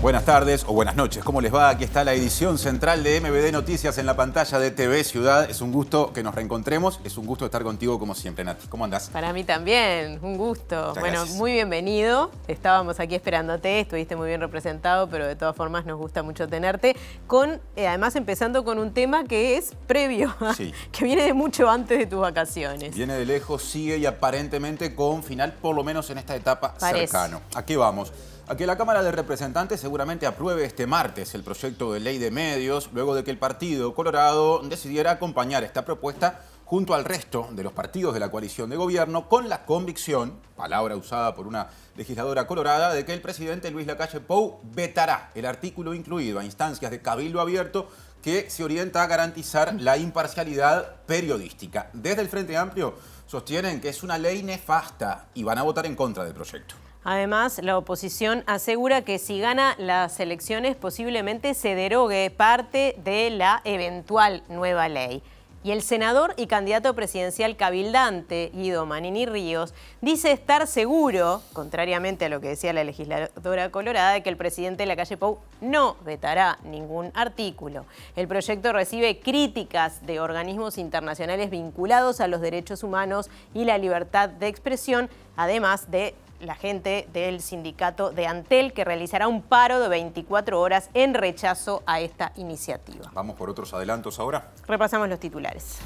Buenas tardes o buenas noches, ¿cómo les va? Aquí está la edición central de MBD Noticias en la pantalla de TV Ciudad. Es un gusto que nos reencontremos, es un gusto estar contigo como siempre, Nati. ¿Cómo andás? Para mí también, un gusto. Muchas bueno, gracias. muy bienvenido. Estábamos aquí esperándote, estuviste muy bien representado, pero de todas formas nos gusta mucho tenerte. Además empezando con un tema que es previo, Sí. que viene de mucho antes de tus vacaciones. Viene de lejos, sigue y aparentemente con final, por lo menos en esta etapa, Parece. cercano. ¿A qué vamos? A que la Cámara de Representantes seguramente apruebe este martes el proyecto de ley de medios, luego de que el Partido Colorado decidiera acompañar esta propuesta junto al resto de los partidos de la coalición de gobierno, con la convicción, palabra usada por una legisladora colorada, de que el presidente Luis Lacalle Pou vetará el artículo incluido a instancias de cabildo abierto que se orienta a garantizar la imparcialidad periodística. Desde el Frente Amplio sostienen que es una ley nefasta y van a votar en contra del proyecto. Además, la oposición asegura que si gana las elecciones posiblemente se derogue parte de la eventual nueva ley. Y el senador y candidato presidencial cabildante, Guido Manini Ríos, dice estar seguro, contrariamente a lo que decía la legisladora colorada, de que el presidente Lacalle Pou no vetará ningún artículo. El proyecto recibe críticas de organismos internacionales vinculados a los derechos humanos y la libertad de expresión, además de la gente del sindicato de Antel, que realizará un paro de 24 horas en rechazo a esta iniciativa. Vamos por otros adelantos ahora. Repasamos los titulares.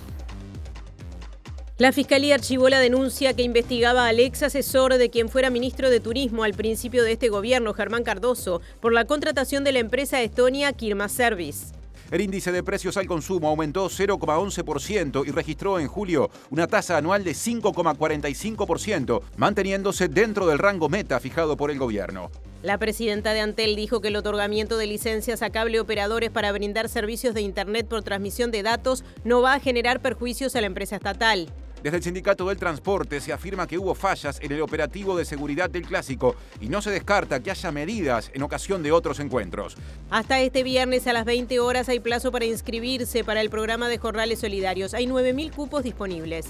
La Fiscalía archivó la denuncia que investigaba al ex asesor de quien fuera ministro de Turismo al principio de este gobierno, Germán Cardoso, por la contratación de la empresa estonia Kirma Service. El índice de precios al consumo aumentó 0,11% y registró en julio una tasa anual de 5,45%, manteniéndose dentro del rango meta fijado por el gobierno. La presidenta de Antel dijo que el otorgamiento de licencias a cable operadores para brindar servicios de Internet por transmisión de datos no va a generar perjuicios a la empresa estatal. Desde el Sindicato del Transporte se afirma que hubo fallas en el operativo de seguridad del Clásico y no se descarta que haya medidas en ocasión de otros encuentros. Hasta este viernes a las 20 horas hay plazo para inscribirse para el programa de Jornales Solidarios. Hay 9.000 cupos disponibles.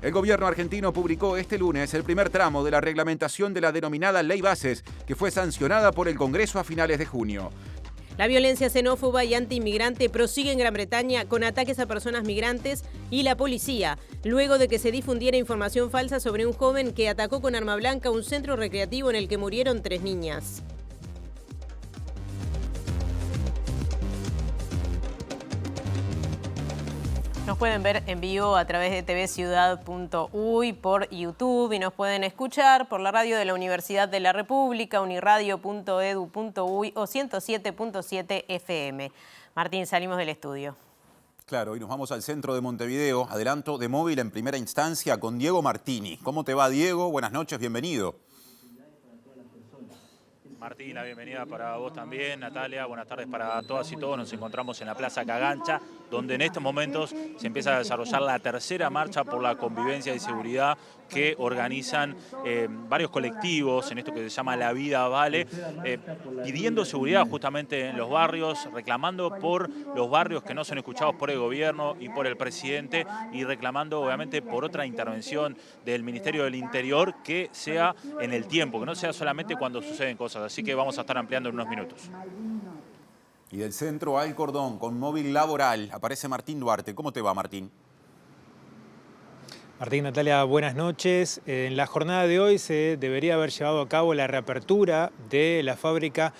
El gobierno argentino publicó este lunes el primer tramo de la reglamentación de la denominada Ley Bases, que fue sancionada por el Congreso a finales de junio. La violencia xenófoba y antiinmigrante prosigue en Gran Bretaña con ataques a personas migrantes y la policía, luego de que se difundiera información falsa sobre un joven que atacó con arma blanca un centro recreativo en el que murieron 3 niñas. Nos pueden ver en vivo a través de tvciudad.uy por YouTube y nos pueden escuchar por la radio de la Universidad de la República, uniradio.edu.uy o 107.7 FM. Martín, salimos del estudio. Claro, hoy nos vamos al centro de Montevideo. Adelanto de móvil en primera instancia con Diego Martini. ¿Cómo te va, Diego? Buenas noches, bienvenido. Martín, la bienvenida para vos también, Natalia, buenas tardes para todas y todos. Nos encontramos en la Plaza Cagancha, donde en estos momentos se empieza a desarrollar la tercera marcha por la convivencia y seguridad que organizan varios colectivos en esto que se llama La Vida Vale, pidiendo seguridad justamente en los barrios, reclamando por los barrios que no son escuchados por el gobierno y por el presidente y reclamando obviamente por otra intervención del Ministerio del Interior que sea en el tiempo, que no sea solamente cuando suceden cosas. Así que vamos a estar ampliando en unos minutos. Y del centro al cordón, con móvil laboral, aparece Martín Duarte. ¿Cómo te va, Martín? Martín, Natalia, buenas noches. En la jornada de hoy se debería haber llevado a cabo la reapertura de la fábrica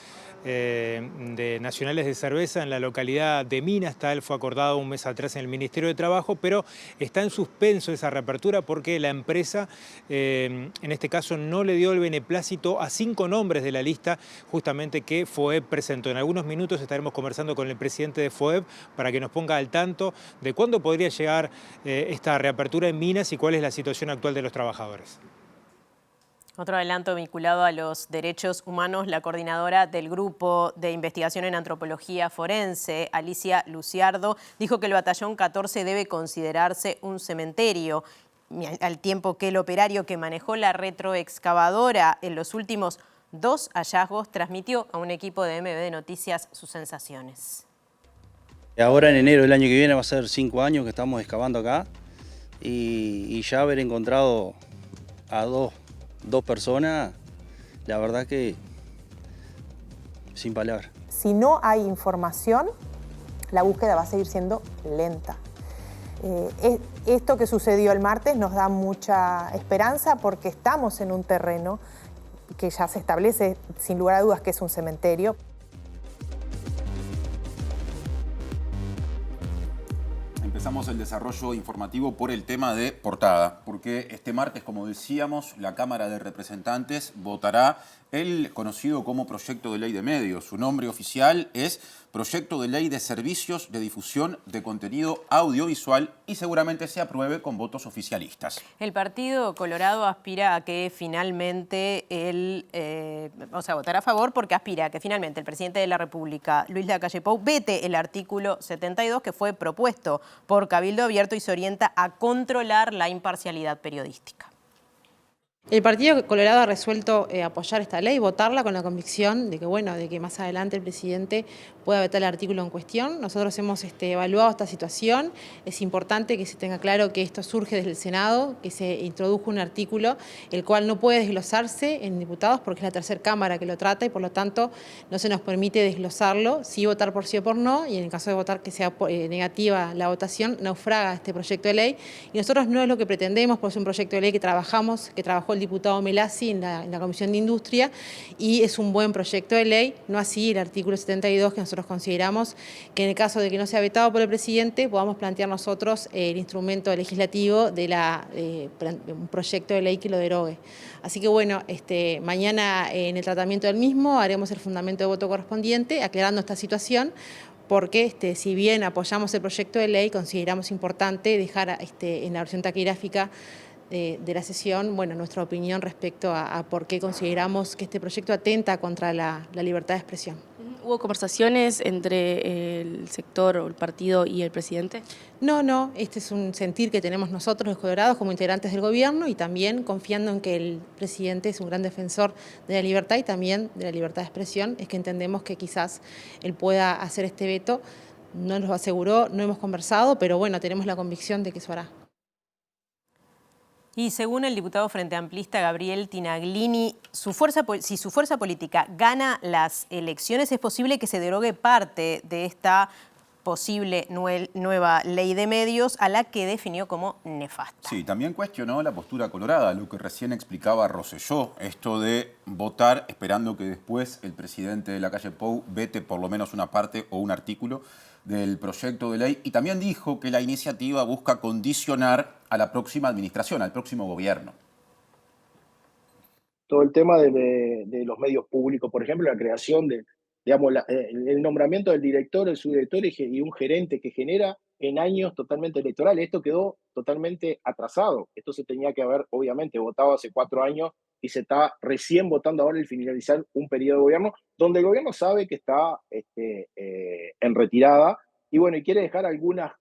de nacionales de cerveza en la localidad de Minas. Tal fue acordado un mes atrás en el Ministerio de Trabajo, pero está en suspenso esa reapertura porque la empresa, en este caso, no le dio el beneplácito a 5 nombres de la lista justamente que FOEB presentó. En algunos minutos estaremos conversando con el presidente de FOEB para que nos ponga al tanto de cuándo podría llegar esta reapertura en Minas y cuál es la situación actual de los trabajadores. Otro adelanto vinculado a los derechos humanos, la coordinadora del Grupo de Investigación en Antropología Forense, Alicia Luciardo, dijo que el Batallón 14 debe considerarse un cementerio, al tiempo que el operario que manejó la retroexcavadora en los últimos 2 hallazgos transmitió a un equipo de MBD Noticias sus sensaciones. Ahora en enero del año que viene va a ser 5 años que estamos excavando acá y ya haber encontrado a dos personas, la verdad que sin palabras. Si no hay información, la búsqueda va a seguir siendo lenta. Esto que sucedió el martes nos da mucha esperanza porque estamos en un terreno que ya se establece, sin lugar a dudas, que es un cementerio. Empezamos el desarrollo informativo por el tema de portada, porque este martes, como decíamos, la Cámara de Representantes votará el conocido como Proyecto de Ley de Medios. Su nombre oficial es Proyecto de Ley de Servicios de Difusión de Contenido Audiovisual y seguramente se apruebe con votos oficialistas. El Partido Colorado aspira a que finalmente votará a favor porque aspira a que finalmente el presidente de la República, Luis Lacalle Pou, vete el artículo 72 que fue propuesto por Cabildo Abierto y se orienta a controlar la imparcialidad periodística. El Partido Colorado ha resuelto apoyar esta ley, votarla con la convicción de que más adelante el presidente pueda vetar el artículo en cuestión. Nosotros hemos evaluado esta situación. Es importante que se tenga claro que esto surge desde el Senado, que se introdujo un artículo el cual no puede desglosarse en diputados porque es la tercera Cámara que lo trata y por lo tanto no se nos permite desglosarlo, sí votar por sí o por no, y en el caso de votar que sea negativa la votación, naufraga este proyecto de ley. Y nosotros no es lo que pretendemos, porque es un proyecto de ley que trabajó el diputado Melassi en la Comisión de Industria y es un buen proyecto de ley, no así el artículo 72 que nosotros consideramos que en el caso de que no sea vetado por el presidente podamos plantear nosotros el instrumento legislativo de un proyecto de ley que lo derogue. Así que bueno, mañana en el tratamiento del mismo haremos el fundamento de voto correspondiente aclarando esta situación porque si bien apoyamos el proyecto de ley consideramos importante dejar en la versión taquigráfica de la sesión, nuestra opinión respecto a por qué consideramos que este proyecto atenta contra la libertad de expresión. ¿Hubo conversaciones entre el sector o el partido y el presidente? No, este es un sentir que tenemos nosotros los colorados como integrantes del gobierno y también confiando en que el presidente es un gran defensor de la libertad y también de la libertad de expresión, es que entendemos que quizás él pueda hacer este veto. No nos lo aseguró, no hemos conversado, pero tenemos la convicción de que eso hará. Y según el diputado Frente Amplista Gabriel Tinaglini, si su fuerza política gana las elecciones, es posible que se derogue parte de esta posible nueva ley de medios a la que definió como nefasta. Sí, también cuestionó la postura colorada, lo que recién explicaba Rosselló, esto de votar esperando que después el presidente de Lacalle Pou vete por lo menos una parte o un artículo del proyecto de ley, y también dijo que la iniciativa busca condicionar a la próxima administración, al próximo gobierno. Todo el tema de los medios públicos, por ejemplo, la creación el nombramiento del director, el subdirector y un gerente que genera en años totalmente electorales. Esto quedó totalmente atrasado. Esto se tenía que haber, obviamente, votado hace 4 años y se está recién votando ahora el finalizar un periodo de gobierno, donde el gobierno sabe que está en retirada y quiere dejar algunas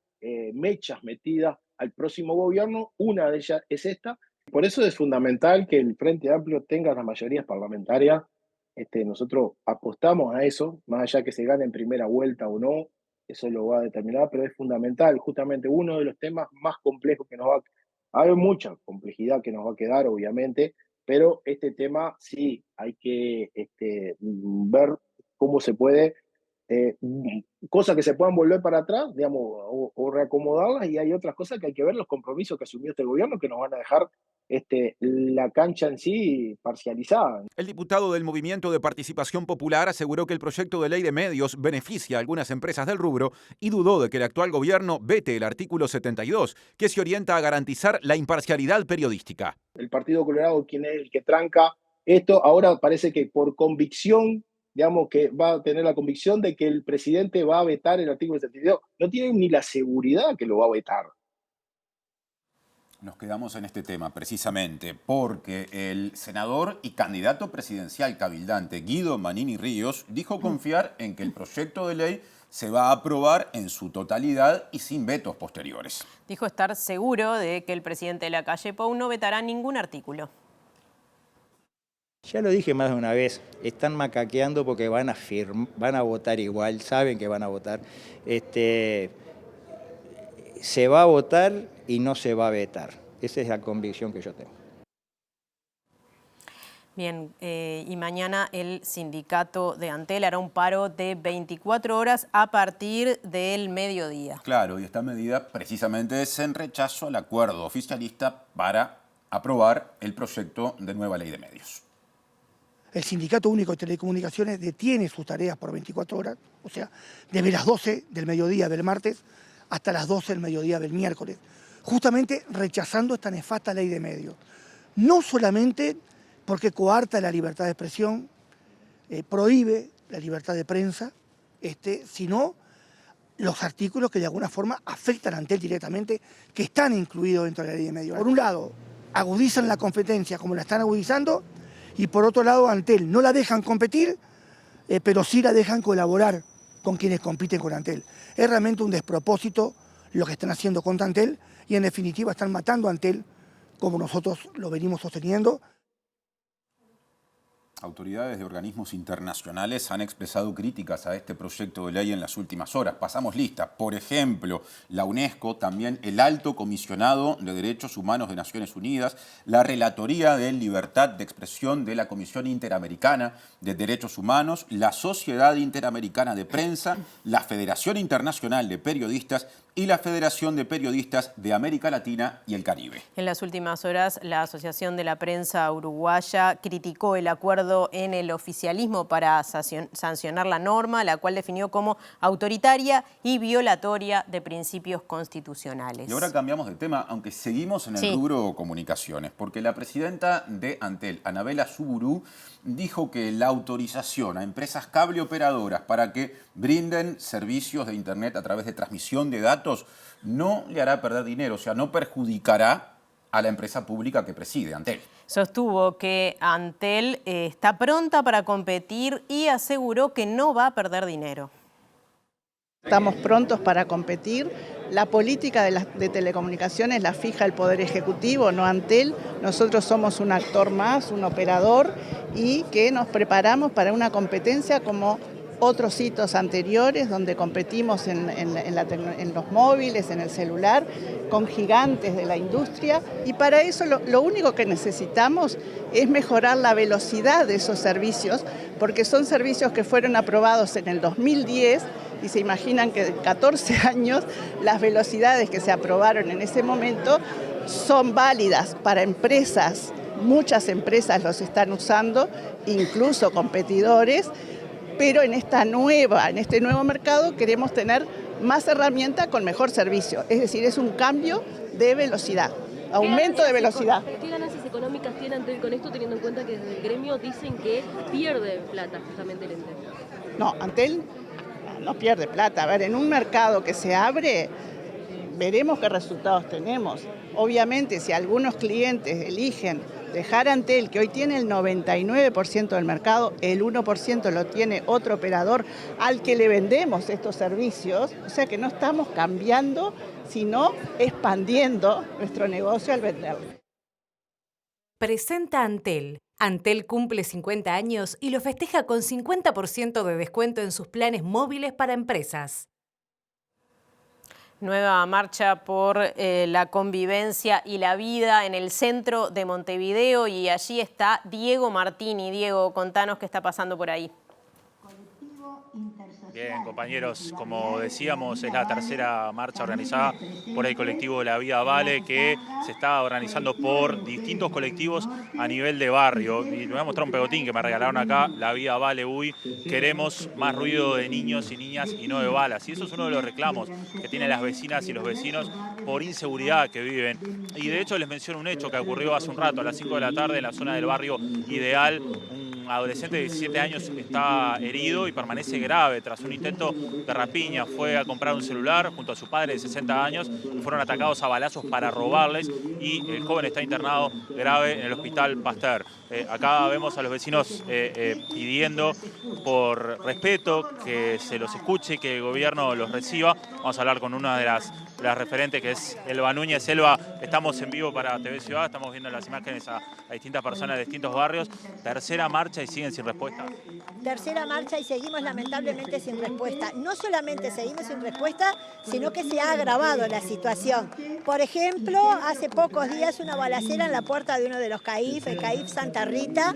mechas metidas al próximo gobierno. Una de ellas es esta. Por eso es fundamental que el Frente Amplio tenga las mayorías parlamentarias. Nosotros apostamos a eso, más allá que se gane en primera vuelta o no, eso lo va a determinar, pero es fundamental. Justamente uno de los temas más complejos que nos va a haber mucha complejidad que nos va a quedar, obviamente, pero este tema sí hay que ver cómo se puede, cosas que se puedan volver para atrás, o reacomodarlas, y hay otras cosas que hay que ver, los compromisos que asumió este gobierno, que nos van a dejar la cancha en sí parcializada. El diputado del Movimiento de Participación Popular aseguró que el proyecto de ley de medios beneficia a algunas empresas del rubro y dudó de que el actual gobierno vete el artículo 72, que se orienta a garantizar la imparcialidad periodística. El Partido Colorado, quien es el que tranca esto, ahora parece que por convicción, que va a tener la convicción de que el presidente va a vetar el artículo 72. No tiene ni la seguridad que lo va a vetar. Nos quedamos en este tema precisamente porque el senador y candidato presidencial cabildante Guido Manini Ríos dijo confiar en que el proyecto de ley se va a aprobar en su totalidad y sin vetos posteriores. Dijo estar seguro de que el presidente de Lacalle Pou no vetará ningún artículo. Ya lo dije más de una vez, están macaqueando porque van a votar igual, saben que van a votar. Se va a votar y no se va a vetar. Esa es la convicción que yo tengo. Bien, y mañana el sindicato de Antel hará un paro de 24 horas a partir del mediodía. Claro, y esta medida precisamente es en rechazo al acuerdo oficialista para aprobar el proyecto de nueva ley de medios. El Sindicato Único de Telecomunicaciones detiene sus tareas por 24 horas, o sea, desde las 12 del mediodía del martes hasta las 12 del mediodía del miércoles, justamente rechazando esta nefasta ley de medios. No solamente porque coarta la libertad de expresión, prohíbe la libertad de prensa, sino los artículos que de alguna forma afectan a Antel directamente, que están incluidos dentro de la ley de medios. Por un lado, agudizan la competencia como la están agudizando, y por otro lado, Antel no la dejan competir, pero sí la dejan colaborar con quienes compiten con Antel. Es realmente un despropósito lo que están haciendo contra Antel, y en definitiva están matando a Antel como nosotros lo venimos sosteniendo. Autoridades de organismos internacionales han expresado críticas a este proyecto de ley en las últimas horas. Pasamos lista. Por ejemplo, la UNESCO, también el Alto Comisionado de Derechos Humanos de Naciones Unidas, la Relatoría de Libertad de Expresión de la Comisión Interamericana de Derechos Humanos, la Sociedad Interamericana de Prensa, la Federación Internacional de Periodistas y la Federación de Periodistas de América Latina y el Caribe. En las últimas horas, la Asociación de la Prensa Uruguaya criticó el acuerdo en el oficialismo para sancionar la norma, la cual definió como autoritaria y violatoria de principios constitucionales. Y ahora cambiamos de tema, aunque seguimos en el rubro comunicaciones, porque la presidenta de Antel, Anabela Zuburú, dijo que la autorización a empresas cable operadoras para que brinden servicios de Internet a través de transmisión de datos no le hará perder dinero, o sea, no perjudicará a la empresa pública que preside, Antel. Sostuvo que Antel está pronta para competir y aseguró que no va a perder dinero. Estamos prontos para competir. La política de telecomunicaciones la fija el Poder Ejecutivo, no Antel. Nosotros somos un actor más, un operador, y que nos preparamos para una competencia como otros hitos anteriores, donde competimos en los móviles, en el celular, con gigantes de la industria, y para eso lo único que necesitamos es mejorar la velocidad de esos servicios, porque son servicios que fueron aprobados en el 2010, y se imaginan que en 14 años las velocidades que se aprobaron en ese momento son válidas para empresas. Muchas empresas los están usando, incluso competidores, pero en este nuevo mercado queremos tener más herramientas con mejor servicio. Es decir, es un cambio de velocidad, aumento de velocidad. ¿Qué ganancias económicas tiene Antel con esto, teniendo en cuenta que desde el gremio dicen que pierde plata justamente el ente? No, Antel no pierde plata. A ver, en un mercado que se abre, veremos qué resultados tenemos. Obviamente, si algunos clientes eligen dejar Antel, que hoy tiene el 99% del mercado, el 1% lo tiene otro operador al que le vendemos estos servicios, o sea que no estamos cambiando, sino expandiendo nuestro negocio al venderlo. Presenta Antel. Antel cumple 50 años y lo festeja con 50% de descuento en sus planes móviles para empresas. Nueva marcha por la convivencia y la vida en el centro de Montevideo, y allí está Diego Martini. Diego, contanos qué está pasando por ahí. Bien, compañeros, como decíamos, es la tercera marcha organizada por el colectivo La Vida Vale, que se está organizando por distintos colectivos a nivel de barrio. Y les voy a mostrar un pegotín que me regalaron acá, La Vida Vale Uy. Queremos más ruido de niños y niñas y no de balas. Y eso es uno de los reclamos que tienen las vecinas y los vecinos por inseguridad que viven. Y de hecho les menciono un hecho que ocurrió hace un rato, a las 5 de la tarde, en la zona del barrio Ideal. Un adolescente de 17 años está herido y permanece grave tras un intento de rapiña. Fue a comprar un celular junto a su padre de 60 años y fueron atacados a balazos para robarles, y el joven está internado grave en el Hospital Pasteur. Acá vemos a los vecinos pidiendo por respeto que se los escuche, que el gobierno los reciba. Vamos a hablar con una de las de las referentes, que es Elba Núñez. Elba, estamos en vivo para TV Ciudad, estamos viendo las imágenes a distintas personas de distintos barrios. Tercera marcha y siguen sin respuesta. Tercera marcha y seguimos lamentablemente sin respuesta. No solamente seguimos sin respuesta, sino que se ha agravado la situación. Por ejemplo, hace pocos días una balacera en la puerta de uno de los CAIF, el CAIF Santa Rita,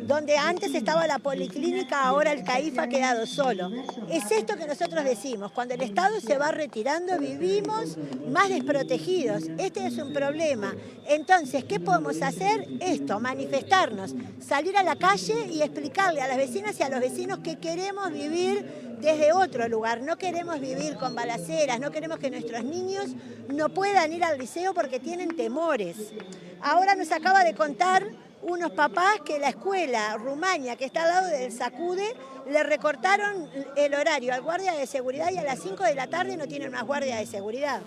donde antes estaba la policlínica, ahora el CAIF ha quedado solo. Es esto que nosotros decimos, cuando el Estado se va retirando vivimos más desprotegidos. Este es un problema. Entonces, ¿qué podemos hacer? Esto, manifestarnos, salir a la calle y explicarle a las vecinas y a los vecinos que queremos vivir desde otro lugar. No queremos vivir con balaceras, no queremos que nuestros niños no puedan ir al liceo porque tienen temores. Ahora nos acaba de contar unos papás que la escuela Rumania, que está al lado del Sacude, le recortaron el horario al guardia de seguridad y a las 5 de la tarde no tienen más guardia de seguridad.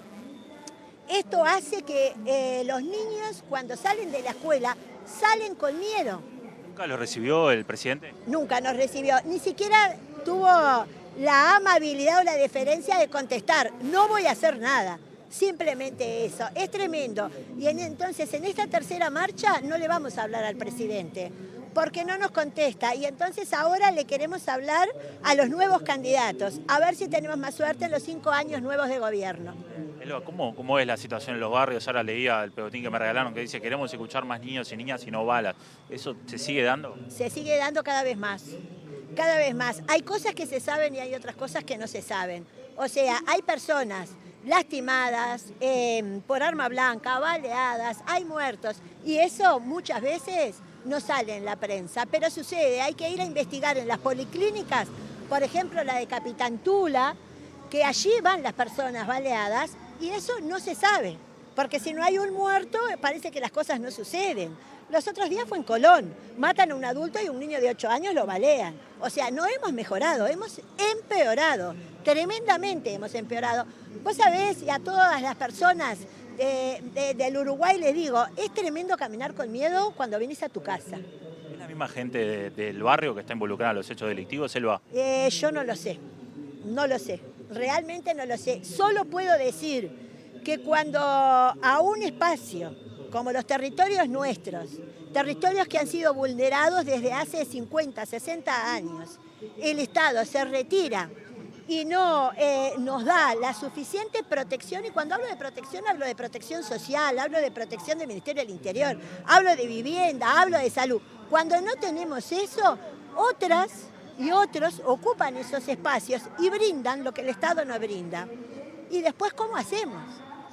Esto hace que los niños, cuando salen de la escuela, salen con miedo. ¿Nunca lo recibió el presidente? Nunca nos recibió, ni siquiera tuvo la amabilidad o la deferencia de contestar, no voy a hacer nada. Simplemente eso, es tremendo. Y entonces en esta tercera marcha no le vamos a hablar al presidente, porque no nos contesta. Y entonces ahora le queremos hablar a los nuevos candidatos, a ver si tenemos más suerte en los 5 años nuevos de gobierno. Elba, ¿cómo es la situación en los barrios? Ahora leía el pegotín que me regalaron que dice queremos escuchar más niños y niñas y no balas. ¿Eso se sigue dando? Se sigue dando cada vez más. Cada vez más. Hay cosas que se saben y hay otras cosas que no se saben. O sea, hay personas lastimadas por arma blanca, baleadas, hay muertos. Y eso muchas veces no sale en la prensa, pero sucede. Hay que ir a investigar en las policlínicas, por ejemplo la de Capitán Tula, que allí van las personas baleadas y eso no se sabe. Porque si no hay un muerto, parece que las cosas no suceden. Los otros días fue en Colón. Matan a un adulto y un niño de 8 años lo balean. O sea, no hemos mejorado, hemos empeorado. Tremendamente hemos empeorado. Vos sabés, y a todas las personas del Uruguay les digo, es tremendo caminar con miedo cuando venís a tu casa. ¿Es la misma gente del barrio que está involucrada en los hechos delictivos, Elba? Yo no lo sé, no lo sé. Realmente no lo sé. Solo puedo decir que cuando a un espacio como los territorios nuestros, territorios que han sido vulnerados desde hace 50, 60 años, el Estado se retira y no nos da la suficiente protección, y cuando hablo de protección social, hablo de protección del Ministerio del Interior, hablo de vivienda, hablo de salud. Cuando no tenemos eso, otras y otros ocupan esos espacios y brindan lo que el Estado no brinda. Y después, ¿cómo hacemos?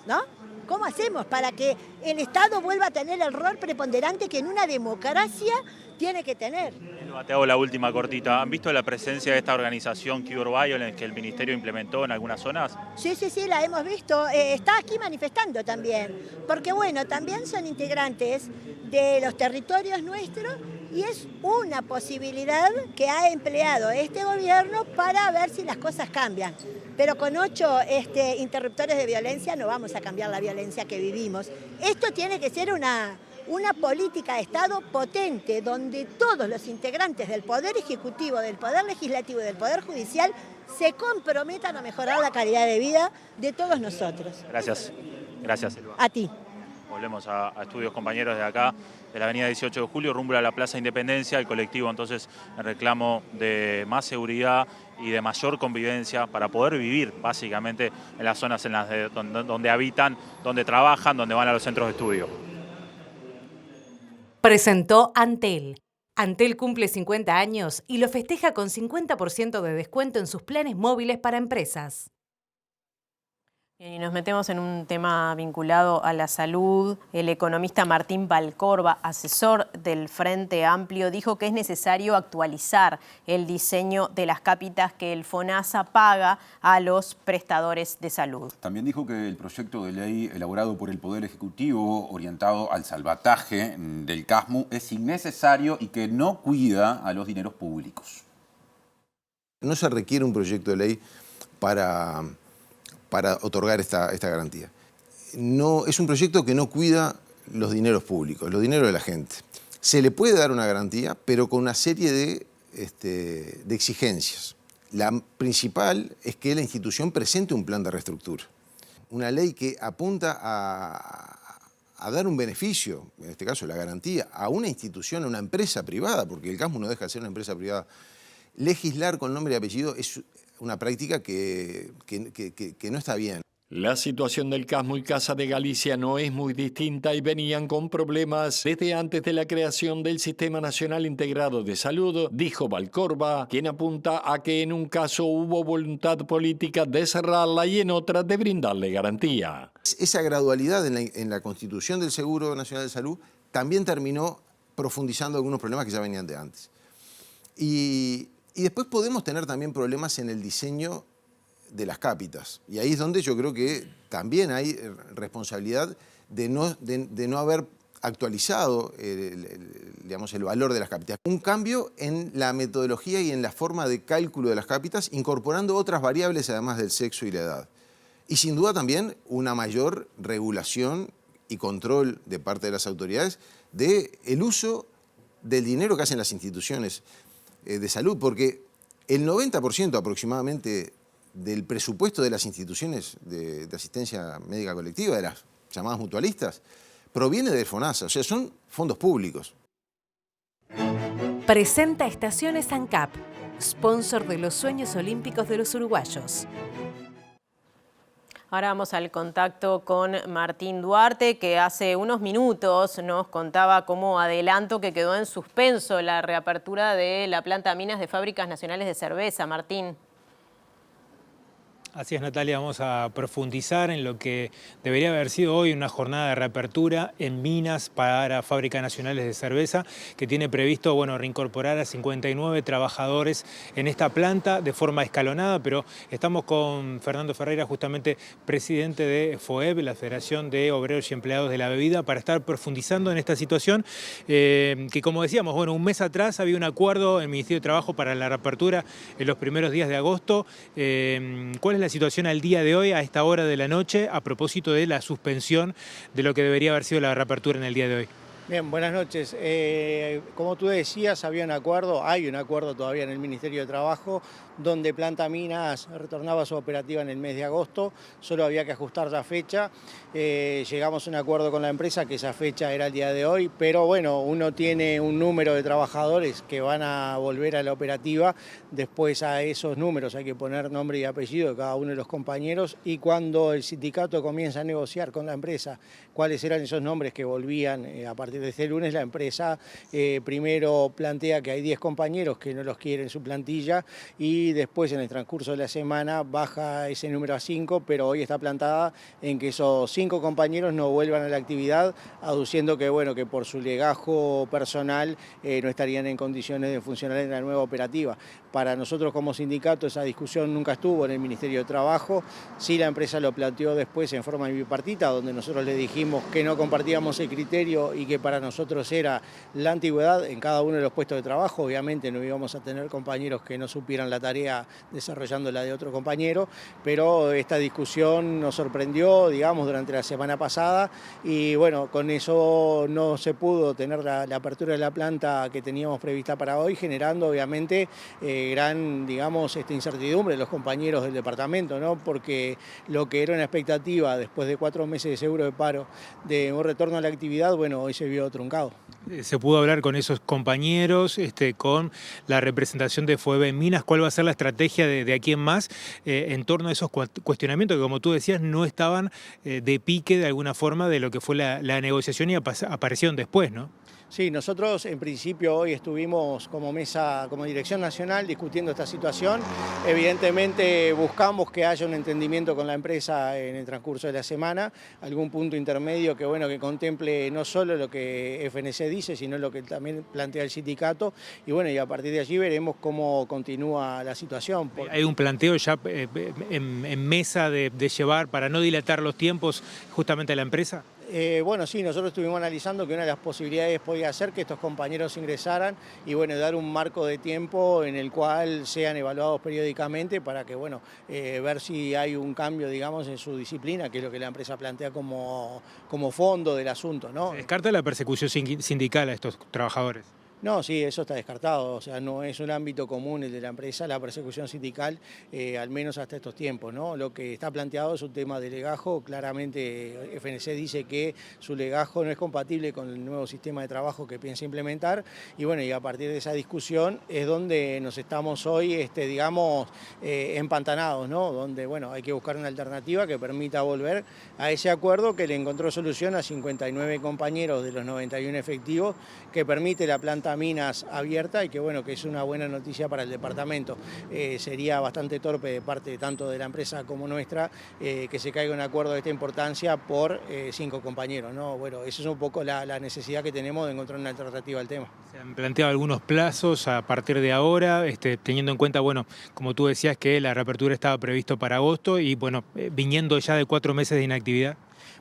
¿No? ¿Cómo hacemos para que el Estado vuelva a tener el rol preponderante que en una democracia tiene que tener? Te hago la última cortita. ¿Han visto la presencia de esta organización Cure Violence que el Ministerio implementó en algunas zonas? Sí, la hemos visto. Está aquí manifestando también. Porque bueno, también son integrantes de los territorios nuestros y es una posibilidad que ha empleado este gobierno para ver si las cosas cambian. Pero con 8 interruptores de violencia no vamos a cambiar la violencia que vivimos. Esto tiene que ser una política de Estado potente, donde todos los integrantes del Poder Ejecutivo, del Poder Legislativo y del Poder Judicial se comprometan a mejorar la calidad de vida de todos nosotros. Gracias. Gracias, Elba. A ti. Volvemos a estudios compañeros de acá, de la avenida 18 de Julio, rumbo a la Plaza Independencia. El colectivo entonces en reclamo de más seguridad y de mayor convivencia para poder vivir básicamente en las zonas donde habitan, donde trabajan, donde van a los centros de estudio. Presentó Antel. Antel cumple 50 años y lo festeja con 50% de descuento en sus planes móviles para empresas. Y nos metemos en un tema vinculado a la salud. El economista Martín Valcorba, asesor del Frente Amplio, dijo que es necesario actualizar el diseño de las cápitas que el FONASA paga a los prestadores de salud. También dijo que el proyecto de ley elaborado por el Poder Ejecutivo, orientado al salvataje del CASMU, es innecesario y que no cuida a los dineros públicos. No se requiere un proyecto de ley para otorgar esta garantía. No, es un proyecto que no cuida los dineros públicos, los dineros de la gente. Se le puede dar una garantía, pero con una serie de exigencias. La principal es que la institución presente un plan de reestructura. una ley que apunta a dar un beneficio, en este caso la garantía, a una institución, a una empresa privada, porque el CASMU no deja de ser una empresa privada, legislar con nombre y apellido es una práctica que no está bien. La situación del CASMU y Casa de Galicia no es muy distinta y venían con problemas desde antes de la creación del Sistema Nacional Integrado de Salud, dijo Valcorba, quien apunta a que en un caso hubo voluntad política de cerrarla y en otra de brindarle garantía. Esa gradualidad en la constitución del Seguro Nacional de Salud también terminó profundizando algunos problemas que ya venían de antes. Y después podemos tener también problemas en el diseño de las cápitas. Y ahí es donde yo creo que también hay responsabilidad de no haber actualizado el valor de las cápitas. Un cambio en la metodología y en la forma de cálculo de las cápitas, incorporando otras variables además del sexo y la edad. Y sin duda también una mayor regulación y control de parte de las autoridades del uso del dinero que hacen las instituciones de salud, porque el 90% aproximadamente del presupuesto de las instituciones de asistencia médica colectiva, de las llamadas mutualistas, proviene del FONASA, o sea, son fondos públicos. Presenta Estaciones ANCAP, sponsor de los sueños olímpicos de los uruguayos. Ahora vamos al contacto con Martín Duarte, que hace unos minutos nos contaba como adelanto que quedó en suspenso la reapertura de la planta Minas de Fábricas Nacionales de Cerveza. Martín. Así es, Natalia, vamos a profundizar en lo que debería haber sido hoy una jornada de reapertura en Minas para Fábricas Nacionales de Cerveza, que tiene previsto reincorporar a 59 trabajadores en esta planta de forma escalonada, pero estamos con Fernando Ferreira, justamente presidente de FOEB, la Federación de Obreros y Empleados de la Bebida, para estar profundizando en esta situación que, como decíamos, un mes atrás había un acuerdo en el Ministerio de Trabajo para la reapertura en los primeros días de agosto. ¿Cuál es la situación al día de hoy, a esta hora de la noche, a propósito de la suspensión de lo que debería haber sido la reapertura en el día de hoy? Bien, buenas noches. Como tú decías, hay un acuerdo todavía en el Ministerio de Trabajo, donde Planta Minas retornaba a su operativa en el mes de agosto, solo había que ajustar la fecha. Llegamos a un acuerdo con la empresa que esa fecha era el día de hoy, pero bueno, uno tiene un número de trabajadores que van a volver a la operativa, después a esos números hay que poner nombre y apellido de cada uno de los compañeros, y cuando el sindicato comienza a negociar con la empresa cuáles eran esos nombres que volvían a partir de este lunes, la empresa primero plantea que hay 10 compañeros que no los quiere en su plantilla, y después en el transcurso de la semana baja ese número a 5, pero hoy está plantada en que esos 5 compañeros no vuelvan a la actividad, aduciendo que, que por su legajo personal no estarían en condiciones de funcionar en la nueva operativa. Para nosotros como sindicato esa discusión nunca estuvo en el Ministerio de Trabajo, sí la empresa lo planteó después en forma bipartita, donde nosotros le dijimos que no compartíamos el criterio y que para nosotros era la antigüedad en cada uno de los puestos de trabajo. Obviamente no íbamos a tener compañeros que no supieran la tarea desarrollando la de otro compañero, pero esta discusión nos sorprendió, durante la semana pasada, y bueno, con eso no se pudo tener la apertura de la planta que teníamos prevista para hoy, generando obviamente gran, incertidumbre de los compañeros del departamento, ¿no? Porque lo que era una expectativa después de 4 meses de seguro de paro de un retorno a la actividad, hoy se vio truncado. ¿Se pudo hablar con esos compañeros, con la representación de FOEB en Minas? ¿Cuál va a ser la estrategia de aquí en más en torno a esos cuestionamientos que, como tú decías, no estaban de pique de alguna forma de lo que fue la negociación y aparecieron después, ¿no? Sí, nosotros en principio hoy estuvimos como mesa, como Dirección Nacional, discutiendo esta situación. Evidentemente buscamos que haya un entendimiento con la empresa en el transcurso de la semana, algún punto intermedio que contemple no solo lo que FNC dice, sino lo que también plantea el sindicato. Y a partir de allí veremos cómo continúa la situación. ¿Hay un planteo ya en mesa de llevar para no dilatar los tiempos justamente a la empresa? Sí, nosotros estuvimos analizando que una de las posibilidades podía ser que estos compañeros ingresaran y dar un marco de tiempo en el cual sean evaluados periódicamente para que ver si hay un cambio en su disciplina, que es lo que la empresa plantea como fondo del asunto, ¿no? ¿Se descarta la persecución sindical a estos trabajadores? No, sí, eso está descartado, o sea, no es un ámbito común el de la empresa, la persecución sindical, al menos hasta estos tiempos, ¿no? Lo que está planteado es un tema de legajo, claramente FNC dice que su legajo no es compatible con el nuevo sistema de trabajo que piensa implementar, y bueno, y a partir de esa discusión es donde nos estamos hoy, digamos, empantanados, ¿no? Donde, bueno, hay que buscar una alternativa que permita volver a ese acuerdo que le encontró solución a 59 compañeros de los 91 efectivos, que permite la planta Minas abierta y que bueno, que es una buena noticia para el departamento. Sería bastante torpe de parte tanto de la empresa como nuestra que se caiga un acuerdo de esta importancia por 5 compañeros, ¿no? Bueno, esa es un poco la necesidad que tenemos de encontrar una alternativa al tema. Se han planteado algunos plazos a partir de ahora, teniendo en cuenta, bueno, como tú decías, que la reapertura estaba previsto para agosto y bueno, viniendo ya de 4 meses de inactividad.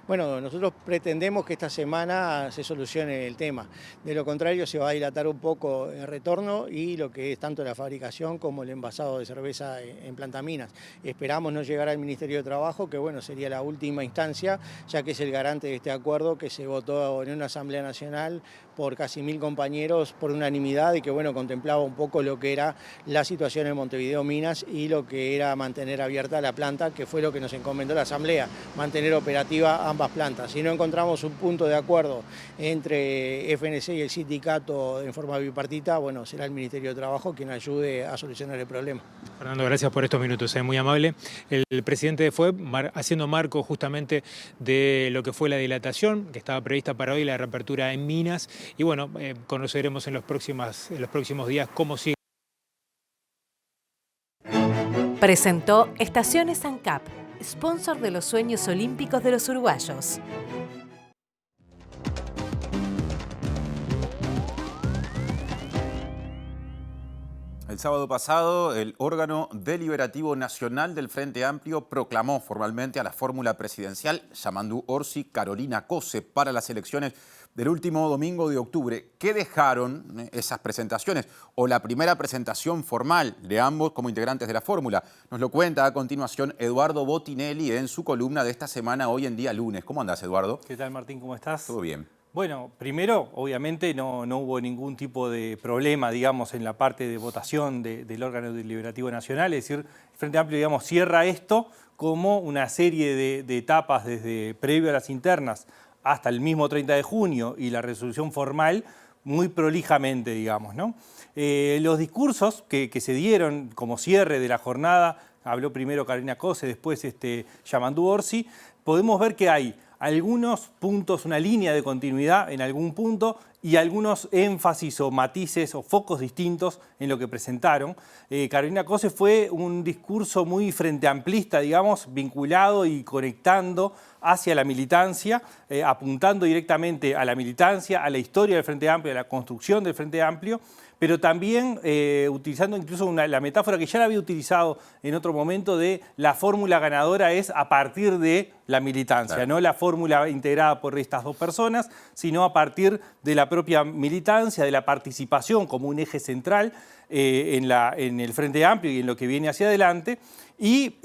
Bueno, nosotros pretendemos que esta semana se solucione el tema. De lo contrario, se va a dilatar un poco el retorno y lo que es tanto la fabricación como el envasado de cerveza en Planta Minas. Esperamos no llegar al Ministerio de Trabajo, que bueno, sería la última instancia, ya que es el garante de este acuerdo que se votó en una Asamblea Nacional por casi 1000 compañeros por unanimidad y que bueno, contemplaba un poco lo que era la situación en Montevideo Minas y lo que era mantener abierta la planta, que fue lo que nos encomendó la Asamblea, mantener operativa ambas plantas. Si no encontramos un punto de acuerdo entre FNC y el sindicato en forma bipartita, bueno, será el Ministerio de Trabajo quien ayude a solucionar el problema. Fernando, gracias por estos minutos, muy amable. El presidente fue haciendo marco justamente de lo que fue la dilatación, que estaba prevista para hoy, la reapertura en Minas, y bueno, conoceremos en los próximos días cómo sigue. Presentó Estaciones ANCAP, sponsor de los sueños olímpicos de los uruguayos. El sábado pasado, el órgano deliberativo nacional del Frente Amplio proclamó formalmente a la fórmula presidencial Yamandu Orsi, Carolina Cose para las elecciones del último domingo de octubre. ¿Qué dejaron esas presentaciones o la primera presentación formal de ambos como integrantes de la fórmula? Nos lo cuenta a continuación Eduardo Botinelli en su columna de esta semana, Hoy en Día Lunes. ¿Cómo andás, Eduardo? ¿Qué tal, Martín? ¿Cómo estás? Todo bien. Bueno, primero, obviamente no hubo ningún tipo de problema, digamos, en la parte de votación del órgano deliberativo nacional. Es decir, el Frente Amplio, digamos, cierra esto como una serie de etapas desde previo a las internas hasta el mismo 30 de junio y la resolución formal muy prolijamente, digamos, ¿no? Los discursos que se dieron como cierre de la jornada, habló primero Carolina Cose, después Yamandu Orsi, podemos ver que hay algunos puntos, una línea de continuidad en algún punto y algunos énfasis o matices o focos distintos en lo que presentaron. Carolina Cose fue un discurso muy frente amplista, digamos, vinculado y conectando hacia la militancia, apuntando directamente a la militancia, a la historia del Frente Amplio, a la construcción del Frente Amplio, pero también utilizando incluso la metáfora que ya la había utilizado en otro momento de la fórmula ganadora es a partir de la militancia, claro. No la fórmula integrada por estas dos personas, sino a partir de la propia militancia, de la participación como un eje central en el Frente Amplio y en lo que viene hacia adelante, y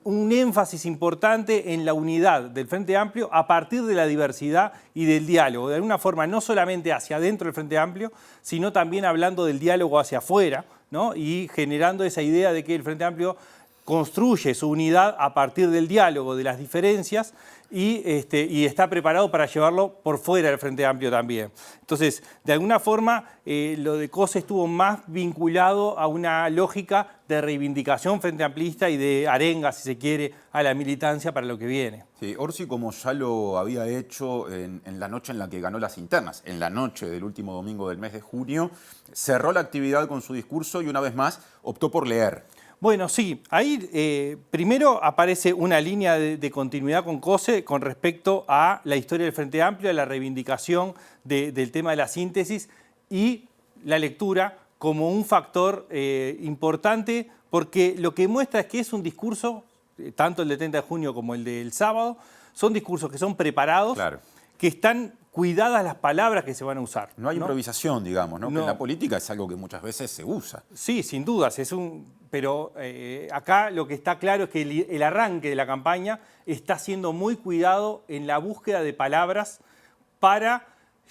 un énfasis importante en la unidad del Frente Amplio a partir de la diversidad y del diálogo, de alguna forma no solamente hacia adentro del Frente Amplio, sino también hablando del diálogo hacia afuera, ¿no? Y generando esa idea de que el Frente Amplio construye su unidad a partir del diálogo, de las diferencias, y está preparado para llevarlo por fuera del Frente Amplio también. Entonces, de alguna forma, lo de Cose estuvo más vinculado a una lógica de reivindicación frente amplista y de arenga, si se quiere, a la militancia para lo que viene. Sí, Orsi, como ya lo había hecho en la noche en la que ganó las internas, en la noche del último domingo del mes de junio, cerró la actividad con su discurso y una vez más optó por leer. Bueno, sí, ahí primero aparece una línea de continuidad con Cose con respecto a la historia del Frente Amplio, a la reivindicación del tema de la síntesis y la lectura como un factor importante, porque lo que muestra es que es un discurso, tanto el de 30 de junio como el del sábado, son discursos que son preparados, claro, que están cuidadas las palabras que se van a usar. No hay improvisación, digamos, ¿no? Que en la política es algo que muchas veces se usa. Sí, sin dudas, pero acá lo que está claro es que el arranque de la campaña está siendo muy cuidado en la búsqueda de palabras para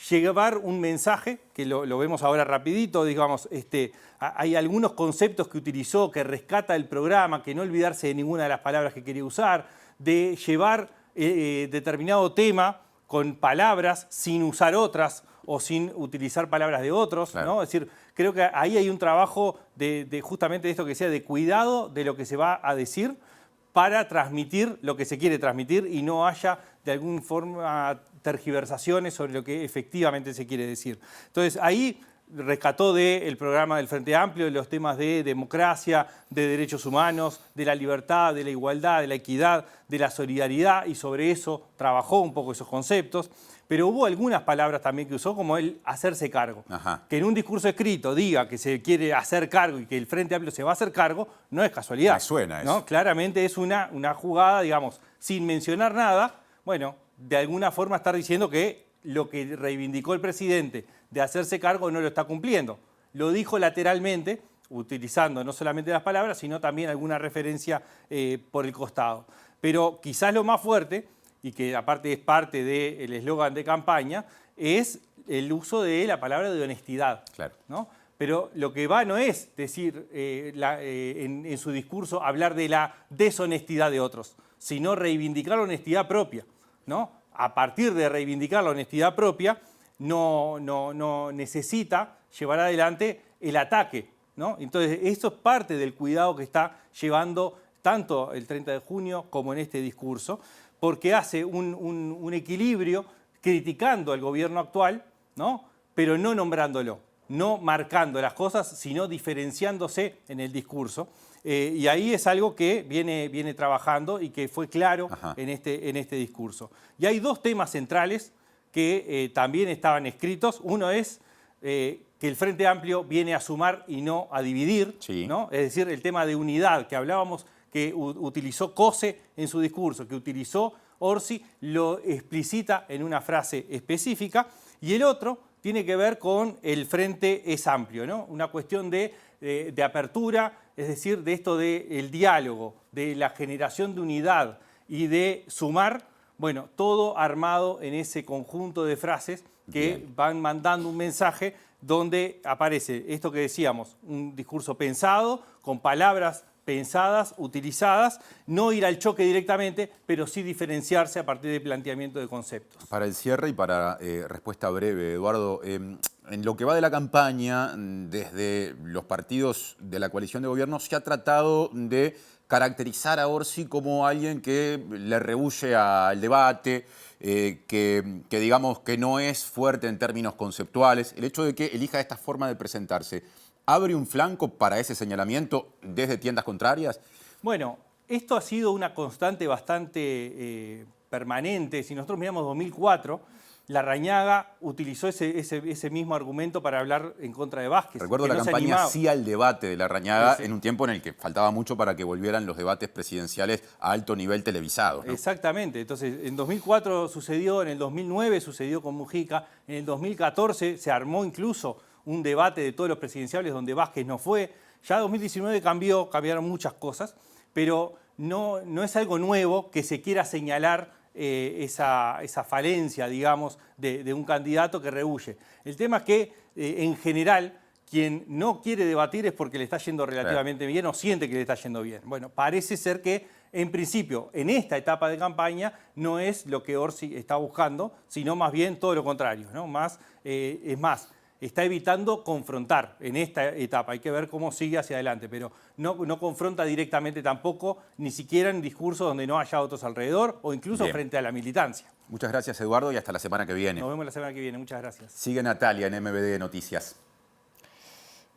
llevar un mensaje, que lo vemos ahora rapidito, digamos, hay algunos conceptos que utilizó, que rescata el programa, que no olvidarse de ninguna de las palabras que quería usar, de llevar determinado tema con palabras sin usar otras o sin utilizar palabras de otros, claro, ¿no? Es decir, creo que ahí hay un trabajo de justamente esto que decía, de cuidado de lo que se va a decir para transmitir lo que se quiere transmitir y no haya de alguna forma tergiversaciones sobre lo que efectivamente se quiere decir. Entonces ahí rescató del programa del Frente Amplio los temas de democracia, de derechos humanos, de la libertad, de la igualdad, de la equidad, de la solidaridad, y sobre eso trabajó un poco esos conceptos. Pero hubo algunas palabras también que usó, como el hacerse cargo. Ajá. Que en un discurso escrito diga que se quiere hacer cargo y que el Frente Amplio se va a hacer cargo, no es casualidad. Me suena eso. ¿No? Claramente es una jugada, digamos, sin mencionar nada, bueno, de alguna forma estar diciendo que lo que reivindicó el presidente de hacerse cargo no lo está cumpliendo. Lo dijo lateralmente, utilizando no solamente las palabras, sino también alguna referencia por el costado. Pero quizás lo más fuerte, y que aparte es parte del eslogan de campaña, es el uso de la palabra de honestidad. Claro. ¿No? Pero lo que va no es decir en su discurso hablar de la deshonestidad de otros, sino reivindicar la honestidad propia, ¿no? A partir de reivindicar la honestidad propia, no necesita llevar adelante el ataque, ¿no? Entonces, eso es parte del cuidado que está llevando tanto el 30 de junio como en este discurso, porque hace un equilibrio criticando al gobierno actual, ¿no? Pero no nombrándolo, no marcando las cosas, sino diferenciándose en el discurso. Y ahí es algo que viene trabajando y que fue claro en este discurso. Y hay dos temas centrales que también estaban escritos. Uno es que el Frente Amplio viene a sumar y no a dividir, sí, ¿no? Es decir, el tema de unidad que hablábamos, que utilizó Cose en su discurso, que utilizó Orsi, lo explicita en una frase específica. Y el otro tiene que ver con el Frente es amplio, ¿no? Una cuestión de apertura, es decir, de esto del diálogo, de la generación de unidad y de sumar, bueno, todo armado en ese conjunto de frases que van mandando un mensaje donde aparece esto que decíamos, un discurso pensado, con palabras pensadas, utilizadas, no ir al choque directamente, pero sí diferenciarse a partir del planteamiento de conceptos. Para el cierre y para respuesta breve, Eduardo, en lo que va de la campaña, desde los partidos de la coalición de gobierno se ha tratado de caracterizar a Orsi como alguien que le rehúye al debate, que digamos que no es fuerte en términos conceptuales. El hecho de que elija esta forma de presentarse, ¿abre un flanco para ese señalamiento desde tiendas contrarias? Bueno, esto ha sido una constante bastante permanente. Si nosotros miramos 2004, Larrañaga utilizó ese mismo argumento para hablar en contra de Vázquez. Recuerdo la campaña sí al debate de Larrañaga en un tiempo en el que faltaba mucho para que volvieran los debates presidenciales a alto nivel televisado, ¿no? Exactamente. Entonces, en 2004 sucedió, en el 2009 sucedió con Mujica, en el 2014 se armó incluso un debate de todos los presidenciales donde Vázquez no fue. Ya 2019 cambiaron muchas cosas, pero no es algo nuevo que se quiera señalar esa falencia, digamos, de un candidato que rehúye. El tema es que, en general, quien no quiere debatir es porque le está yendo relativamente bien o siente que le está yendo bien. Bueno, parece ser que, en principio, en esta etapa de campaña, no es lo que Orsi está buscando, sino más bien todo lo contrario, ¿no? Es más, está evitando confrontar en esta etapa. Hay que ver cómo sigue hacia adelante, pero no confronta directamente tampoco, ni siquiera en discursos donde no haya otros alrededor o incluso frente a la militancia. Muchas gracias, Eduardo, y hasta la semana que viene. Nos vemos la semana que viene. Muchas gracias. Sigue Natalia en MBD Noticias.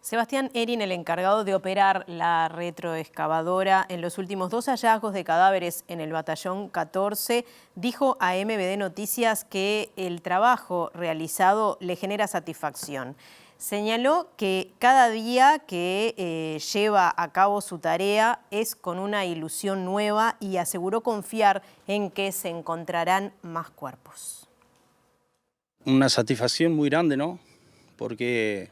Sebastián Erin, el encargado de operar la retroexcavadora en los últimos 2 hallazgos de cadáveres en el batallón 14, dijo a MBD Noticias que el trabajo realizado le genera satisfacción. Señaló que cada día que lleva a cabo su tarea es con una ilusión nueva y aseguró confiar en que se encontrarán más cuerpos. Una satisfacción muy grande, ¿no? Porque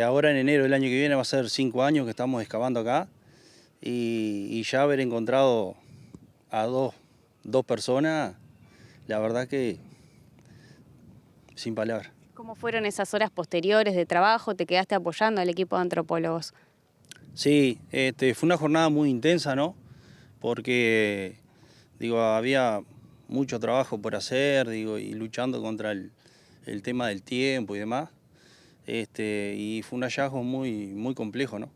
ahora en enero del año que viene va a ser 5 años que estamos excavando acá y ya haber encontrado a dos personas, la verdad que sin palabras. ¿Cómo fueron esas horas posteriores de trabajo? ¿Te quedaste apoyando al equipo de antropólogos? Sí, fue una jornada muy intensa, ¿no? Porque, digo, había mucho trabajo por hacer, digo, y luchando contra el tema del tiempo y demás. Y fue un hallazgo muy complejo, ¿no?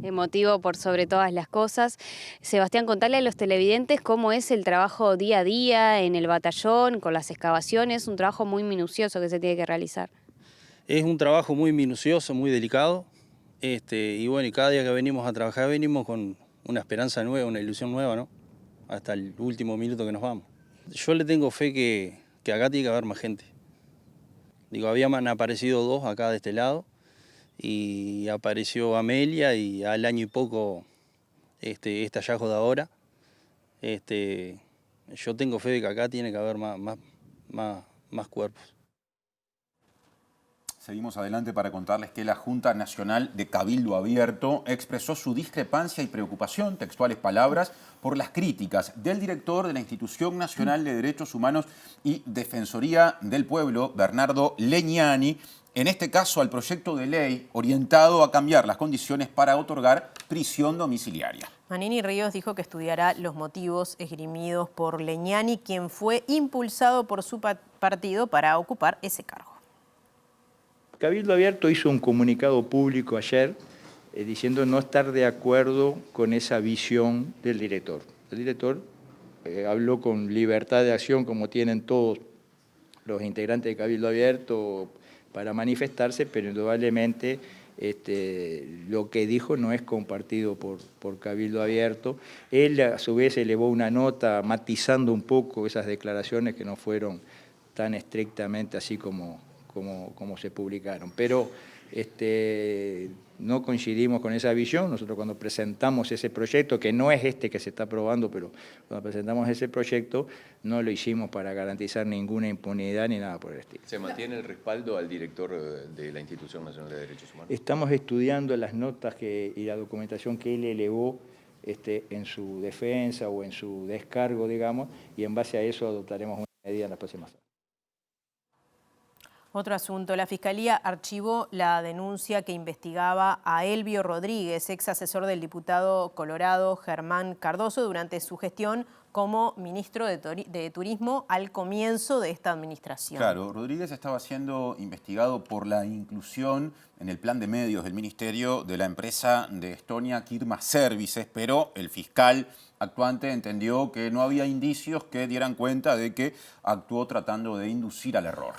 Emotivo por sobre todas las cosas. Sebastián, contale a los televidentes cómo es el trabajo día a día en el batallón, con las excavaciones, un trabajo muy minucioso que se tiene que realizar. Es un trabajo muy minucioso, muy delicado, y bueno, y cada día que venimos a trabajar venimos con una esperanza nueva, una ilusión nueva, ¿no? Hasta el último minuto que nos vamos. Yo le tengo fe que acá tiene que haber más gente. Digo, habían aparecido 2 acá de este lado, y apareció Amelia y al año y poco este hallazgo de ahora. Yo tengo fe de que acá tiene que haber más cuerpos. Seguimos adelante para contarles que la Junta Nacional de Cabildo Abierto expresó su discrepancia y preocupación, textuales palabras, por las críticas del director de la Institución Nacional de Derechos Humanos y Defensoría del Pueblo, Bernardo Legnani, en este caso al proyecto de ley orientado a cambiar las condiciones para otorgar prisión domiciliaria. Manini Ríos dijo que estudiará los motivos esgrimidos por Legnani, quien fue impulsado por su partido para ocupar ese cargo. Cabildo Abierto hizo un comunicado público ayer diciendo no estar de acuerdo con esa visión del director. El director habló con libertad de acción, como tienen todos los integrantes de Cabildo Abierto, para manifestarse, pero indudablemente lo que dijo no es compartido por Cabildo Abierto. Él a su vez elevó una nota matizando un poco esas declaraciones que no fueron tan estrictamente así como se publicaron. Pero no coincidimos con esa visión. Nosotros cuando presentamos ese proyecto, que no es que se está aprobando, pero cuando presentamos ese proyecto no lo hicimos para garantizar ninguna impunidad ni nada por el estilo. ¿Se mantiene el respaldo al director de la Institución Nacional de Derechos Humanos? Estamos estudiando las notas y la documentación que él elevó en su defensa o en su descargo, digamos, y en base a eso adoptaremos una medida en las próximas horas. Otro asunto, la Fiscalía archivó la denuncia que investigaba a Elbio Rodríguez, ex asesor del diputado colorado Germán Cardoso, durante su gestión como ministro de Turismo al comienzo de esta administración. Claro, Rodríguez estaba siendo investigado por la inclusión en el plan de medios del ministerio de la empresa de Estonia Kirma Services, pero el fiscal actuante entendió que no había indicios que dieran cuenta de que actuó tratando de inducir al error.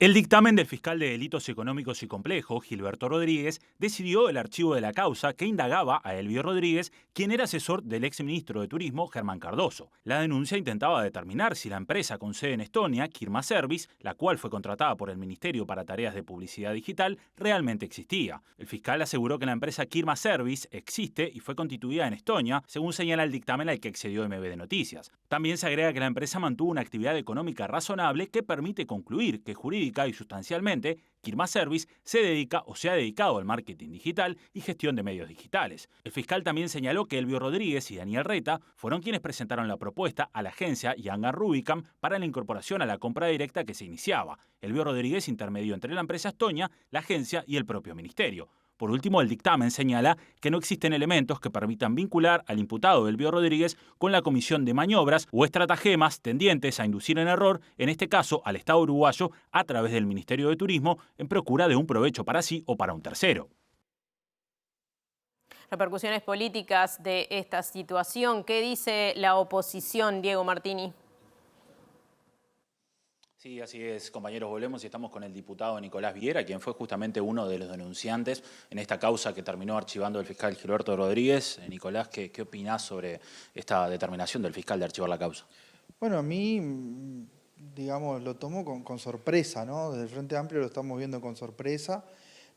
El dictamen del fiscal de Delitos Económicos y Complejos, Gilberto Rodríguez, decidió el archivo de la causa que indagaba a Elbio Rodríguez, quien era asesor del exministro de Turismo, Germán Cardoso. La denuncia intentaba determinar si la empresa con sede en Estonia, Kirma Service, la cual fue contratada por el Ministerio para tareas de publicidad digital, realmente existía. El fiscal aseguró que la empresa Kirma Service existe y fue constituida en Estonia, según señala el dictamen al que accedió MB de Noticias. También se agrega que la empresa mantuvo una actividad económica razonable que permite concluir que jurídicamente y sustancialmente, Kirma Service se dedica o se ha dedicado al marketing digital y gestión de medios digitales. El fiscal también señaló que Elbio Rodríguez y Daniel Reta fueron quienes presentaron la propuesta a la agencia Yangar Rubicam para la incorporación a la compra directa que se iniciaba. Elbio Rodríguez intermedió entre la empresa Estonia, la agencia y el propio ministerio. Por último, el dictamen señala que no existen elementos que permitan vincular al imputado Elbio Rodríguez con la comisión de maniobras o estratagemas tendientes a inducir en error, en este caso al Estado uruguayo, a través del Ministerio de Turismo, en procura de un provecho para sí o para un tercero. Repercusiones políticas de esta situación. ¿Qué dice la oposición, Diego Martini? Sí, así es, compañeros, volvemos y estamos con el diputado Nicolás Viera, quien fue justamente uno de los denunciantes en esta causa que terminó archivando el fiscal Gilberto Rodríguez. Nicolás, ¿qué opinás sobre esta determinación del fiscal de archivar la causa? Bueno, a mí, digamos, lo tomo con sorpresa, ¿no? Desde el Frente Amplio lo estamos viendo con sorpresa.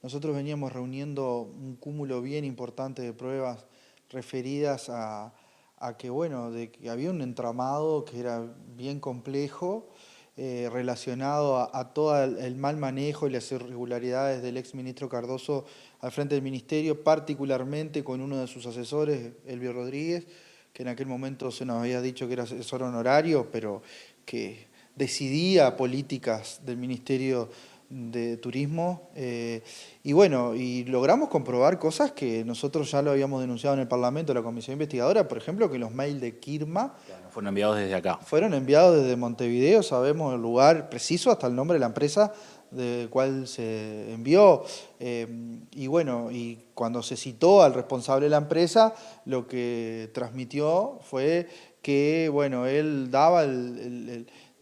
Nosotros veníamos reuniendo un cúmulo bien importante de pruebas referidas a que, bueno, de que había un entramado que era bien complejo, relacionado a todo el mal manejo y las irregularidades del exministro Cardoso al frente del ministerio, particularmente con uno de sus asesores, Elbio Rodríguez, que en aquel momento se nos había dicho que era asesor honorario, pero que decidía políticas del Ministerio de Turismo, y bueno, y logramos comprobar cosas que nosotros ya lo habíamos denunciado en el Parlamento, la Comisión Investigadora, por ejemplo, que los mails de Kirma fueron enviados desde acá. Fueron enviados desde Montevideo, sabemos el lugar preciso, hasta el nombre de la empresa del cual se envió. Y bueno, y cuando se citó al responsable de la empresa, lo que transmitió fue que, bueno, él daba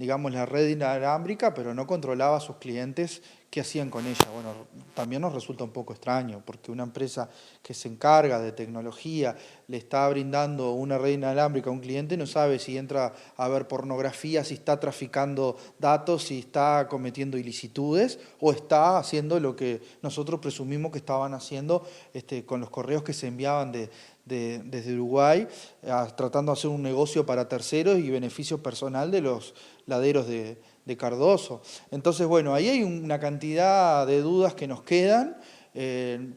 digamos, la red inalámbrica, pero no controlaba a sus clientes qué hacían con ella. Bueno, también nos resulta un poco extraño, porque una empresa que se encarga de tecnología le está brindando una red inalámbrica a un cliente, no sabe si entra a ver pornografía, si está traficando datos, si está cometiendo ilicitudes o está haciendo lo que nosotros presumimos que estaban haciendo con los correos que se enviaban desde Uruguay, tratando de hacer un negocio para terceros y beneficio personal de los laderos de Cardoso. Entonces, bueno, ahí hay una cantidad de dudas que nos quedan.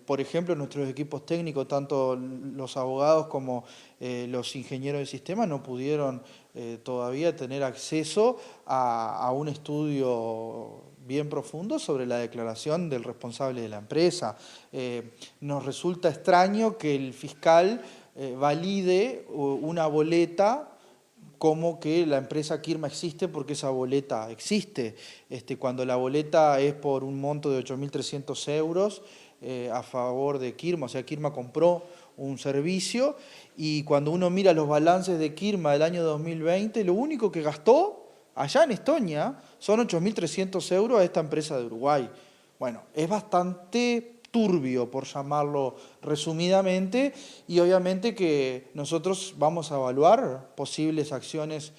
Por ejemplo, nuestros equipos técnicos, tanto los abogados como los ingenieros del sistema, no pudieron todavía tener acceso a un estudio bien profundo sobre la declaración del responsable de la empresa. Nos resulta extraño que el fiscal valide una boleta como que la empresa Kirma existe porque esa boleta existe. Cuando la boleta es por un monto de 8.300 euros a favor de Kirma, o sea, Kirma compró un servicio, y cuando uno mira los balances de Kirma del año 2020, lo único que gastó allá en Estonia son 8.300 euros a esta empresa de Uruguay. Bueno, es bastante turbio, por llamarlo resumidamente, y obviamente que nosotros vamos a evaluar posibles acciones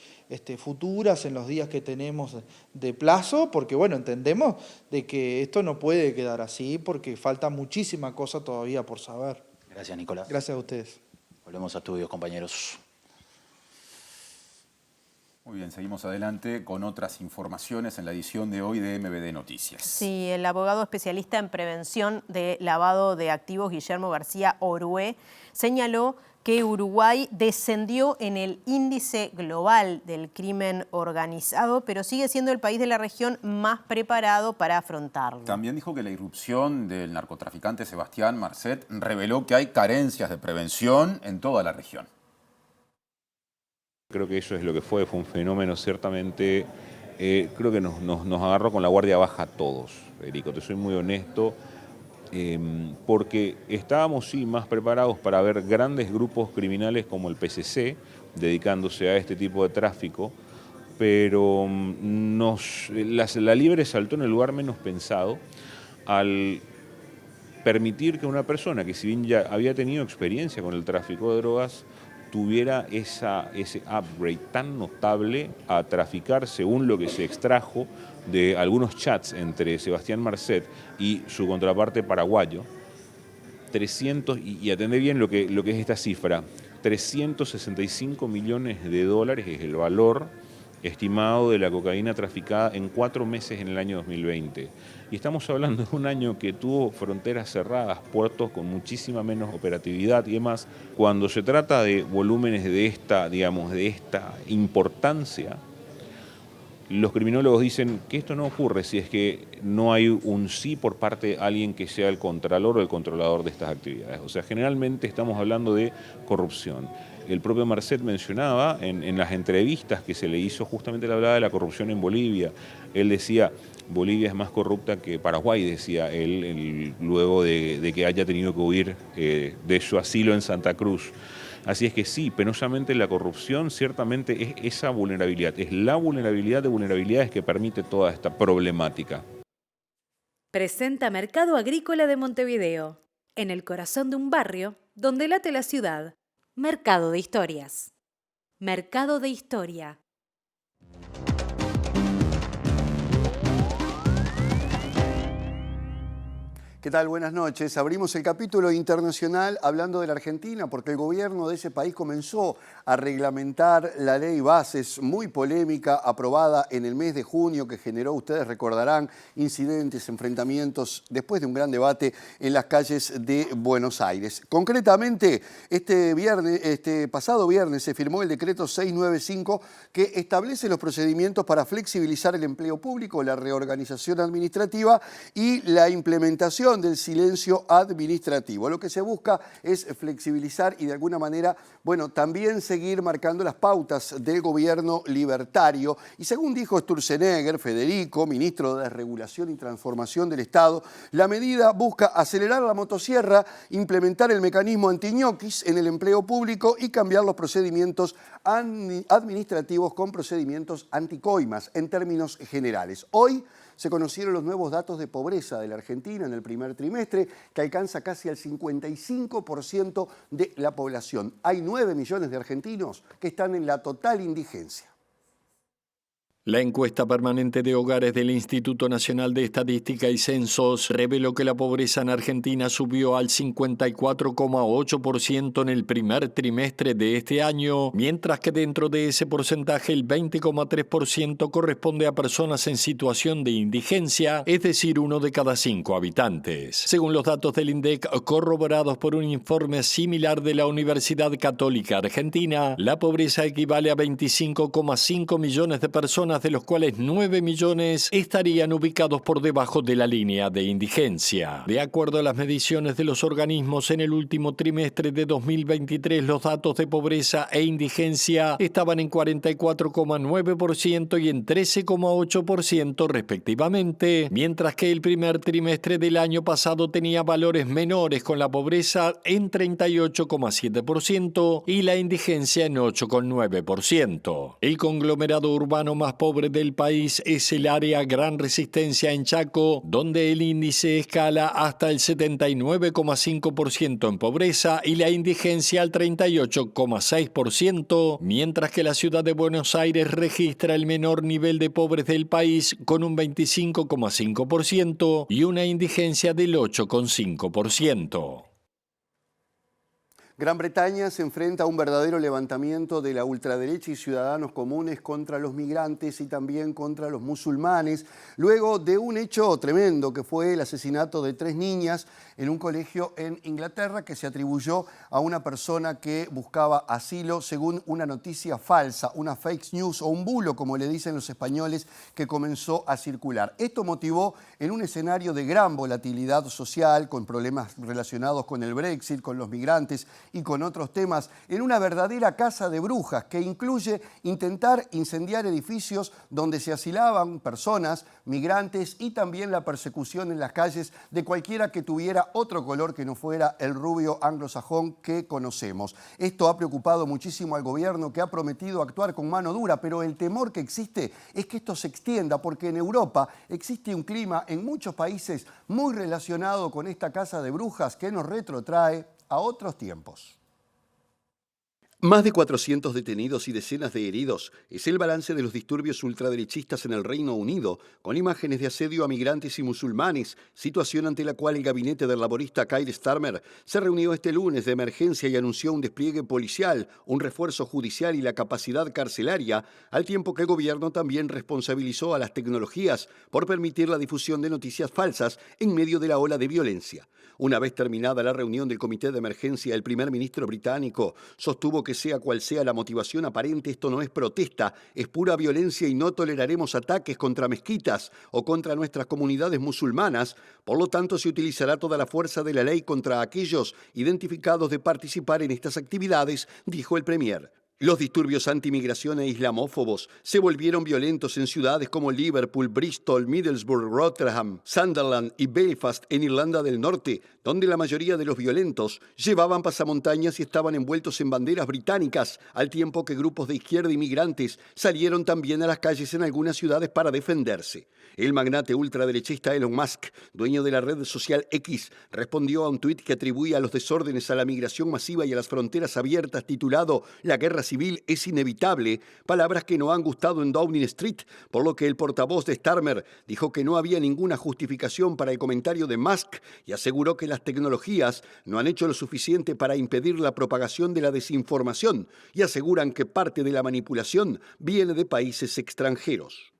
futuras en los días que tenemos de plazo, porque bueno, entendemos de que esto no puede quedar así, porque falta muchísima cosa todavía por saber. Gracias, Nicolás. Gracias a ustedes. Volvemos a estudios, compañeros. Muy bien, seguimos adelante con otras informaciones en la edición de hoy de MBD Noticias. Sí, el abogado especialista en prevención de lavado de activos, Guillermo García Orué, señaló que Uruguay descendió en el índice global del crimen organizado, pero sigue siendo el país de la región más preparado para afrontarlo. También dijo que la irrupción del narcotraficante Sebastián Marcet reveló que hay carencias de prevención en toda la región. Creo que eso es lo que fue un fenómeno ciertamente, creo que nos agarró con la guardia baja a todos, Federico, te soy muy honesto, porque estábamos sí más preparados para ver grandes grupos criminales como el PCC dedicándose a este tipo de tráfico, pero la liebre saltó en el lugar menos pensado al permitir que una persona que si bien ya había tenido experiencia con el tráfico de drogas, tuviera ese upgrade tan notable a traficar, según lo que se extrajo de algunos chats entre Sebastián Marcet y su contraparte paraguayo, 300, y atendé bien lo que es esta cifra, 365 millones de dólares es el valor estimado de la cocaína traficada en 4 meses en el año 2020. Y estamos hablando de un año que tuvo fronteras cerradas, puertos con muchísima menos operatividad y demás. Cuando se trata de volúmenes de esta importancia, los criminólogos dicen que esto no ocurre si es que no hay un sí por parte de alguien que sea el contralor o el controlador de estas actividades. O sea, generalmente estamos hablando de corrupción. El propio Marcet mencionaba en las entrevistas que se le hizo, justamente le hablaba de la corrupción en Bolivia. Él decía, Bolivia es más corrupta que Paraguay, decía él, luego de que haya tenido que huir de su asilo en Santa Cruz. Así es que sí, penosamente la corrupción ciertamente es esa vulnerabilidad, es la vulnerabilidad de vulnerabilidades que permite toda esta problemática. Presenta Mercado Agrícola de Montevideo, en el corazón de un barrio donde late la ciudad. Mercado de Historias. Mercado de Historia. ¿Qué tal? Buenas noches. Abrimos el capítulo internacional hablando de la Argentina porque el gobierno de ese país comenzó a reglamentar la ley Bases, muy polémica, aprobada en el mes de junio, que generó, ustedes recordarán, incidentes, enfrentamientos, después de un gran debate en las calles de Buenos Aires. Concretamente, este pasado viernes se firmó el decreto 695 que establece los procedimientos para flexibilizar el empleo público, la reorganización administrativa y la implementación del silencio administrativo. Lo que se busca es flexibilizar y de alguna manera, bueno, también seguir marcando las pautas del gobierno libertario. Y según dijo Sturzenegger, Federico, ministro de Regulación y Transformación del Estado, la medida busca acelerar la motosierra, implementar el mecanismo antiñoquis en el empleo público y cambiar los procedimientos administrativos con procedimientos anticoimas en términos generales. Hoy se conocieron los nuevos datos de pobreza de la Argentina en el primer trimestre, que alcanza casi al 55% de la población. Hay 9 millones de argentinos que están en la total indigencia. La encuesta permanente de hogares del Instituto Nacional de Estadística y Censos reveló que la pobreza en Argentina subió al 54,8% en el primer trimestre de este año, mientras que dentro de ese porcentaje el 20,3% corresponde a personas en situación de indigencia, es decir, 1 de cada 5 habitantes. Según los datos del INDEC, corroborados por un informe similar de la Universidad Católica Argentina, la pobreza equivale a 25,5 millones de personas, de los cuales 9 millones estarían ubicados por debajo de la línea de indigencia. De acuerdo a las mediciones de los organismos, en el último trimestre de 2023 los datos de pobreza e indigencia estaban en 44,9% y en 13,8% respectivamente, mientras que el primer trimestre del año pasado tenía valores menores, con la pobreza en 38,7% y la indigencia en 8,9%. El conglomerado urbano más pobre del país es el área Gran Resistencia en Chaco, donde el índice escala hasta el 79,5% en pobreza y la indigencia al 38,6%, mientras que la ciudad de Buenos Aires registra el menor nivel de pobres del país con un 25,5% y una indigencia del 8,5%. Gran Bretaña se enfrenta a un verdadero levantamiento de la ultraderecha y ciudadanos comunes contra los migrantes y también contra los musulmanes, luego de un hecho tremendo que fue el asesinato de 3 niñas en un colegio en Inglaterra que se atribuyó a una persona que buscaba asilo según una noticia falsa, una fake news o un bulo, como le dicen los españoles, que comenzó a circular. Esto motivó en un escenario de gran volatilidad social, con problemas relacionados con el Brexit, con los migrantes y con otros temas, en una verdadera casa de brujas que incluye intentar incendiar edificios donde se asilaban personas, migrantes y también la persecución en las calles de cualquiera que tuviera otro color que no fuera el rubio anglosajón que conocemos. Esto ha preocupado muchísimo al gobierno, que ha prometido actuar con mano dura, pero el temor que existe es que esto se extienda, porque en Europa existe un clima en muchos países muy relacionado con esta casa de brujas que nos retrotrae a otros tiempos. Más de 400 detenidos y decenas de heridos es el balance de los disturbios ultraderechistas en el Reino Unido, con imágenes de asedio a migrantes y musulmanes, situación ante la cual el gabinete del laborista Keir Starmer se reunió este lunes de emergencia y anunció un despliegue policial, un refuerzo judicial y la capacidad carcelaria, al tiempo que el gobierno también responsabilizó a las tecnologías por permitir la difusión de noticias falsas en medio de la ola de violencia. Una vez terminada la reunión del comité de emergencia, el primer ministro británico sostuvo que sea cual sea la motivación aparente, esto no es protesta, es pura violencia y no toleraremos ataques contra mezquitas o contra nuestras comunidades musulmanas. Por lo tanto, se utilizará toda la fuerza de la ley contra aquellos identificados de participar en estas actividades, dijo el premier. Los disturbios antimigración e islamófobos se volvieron violentos en ciudades como Liverpool, Bristol, Middlesbrough, Rotherham, Sunderland y Belfast en Irlanda del Norte, donde la mayoría de los violentos llevaban pasamontañas y estaban envueltos en banderas británicas, al tiempo que grupos de izquierda y migrantes salieron también a las calles en algunas ciudades para defenderse. El magnate ultraderechista Elon Musk, dueño de la red social X, respondió a un tuit que atribuía a los desórdenes a la migración masiva y a las fronteras abiertas titulado «La guerra civil civil es inevitable, palabras que no han gustado en Downing Street, por lo que el portavoz de Starmer dijo que no había ninguna justificación para el comentario de Musk y aseguró que las tecnologías no han hecho lo suficiente para impedir la propagación de la desinformación y aseguran que parte de la manipulación viene de países extranjeros.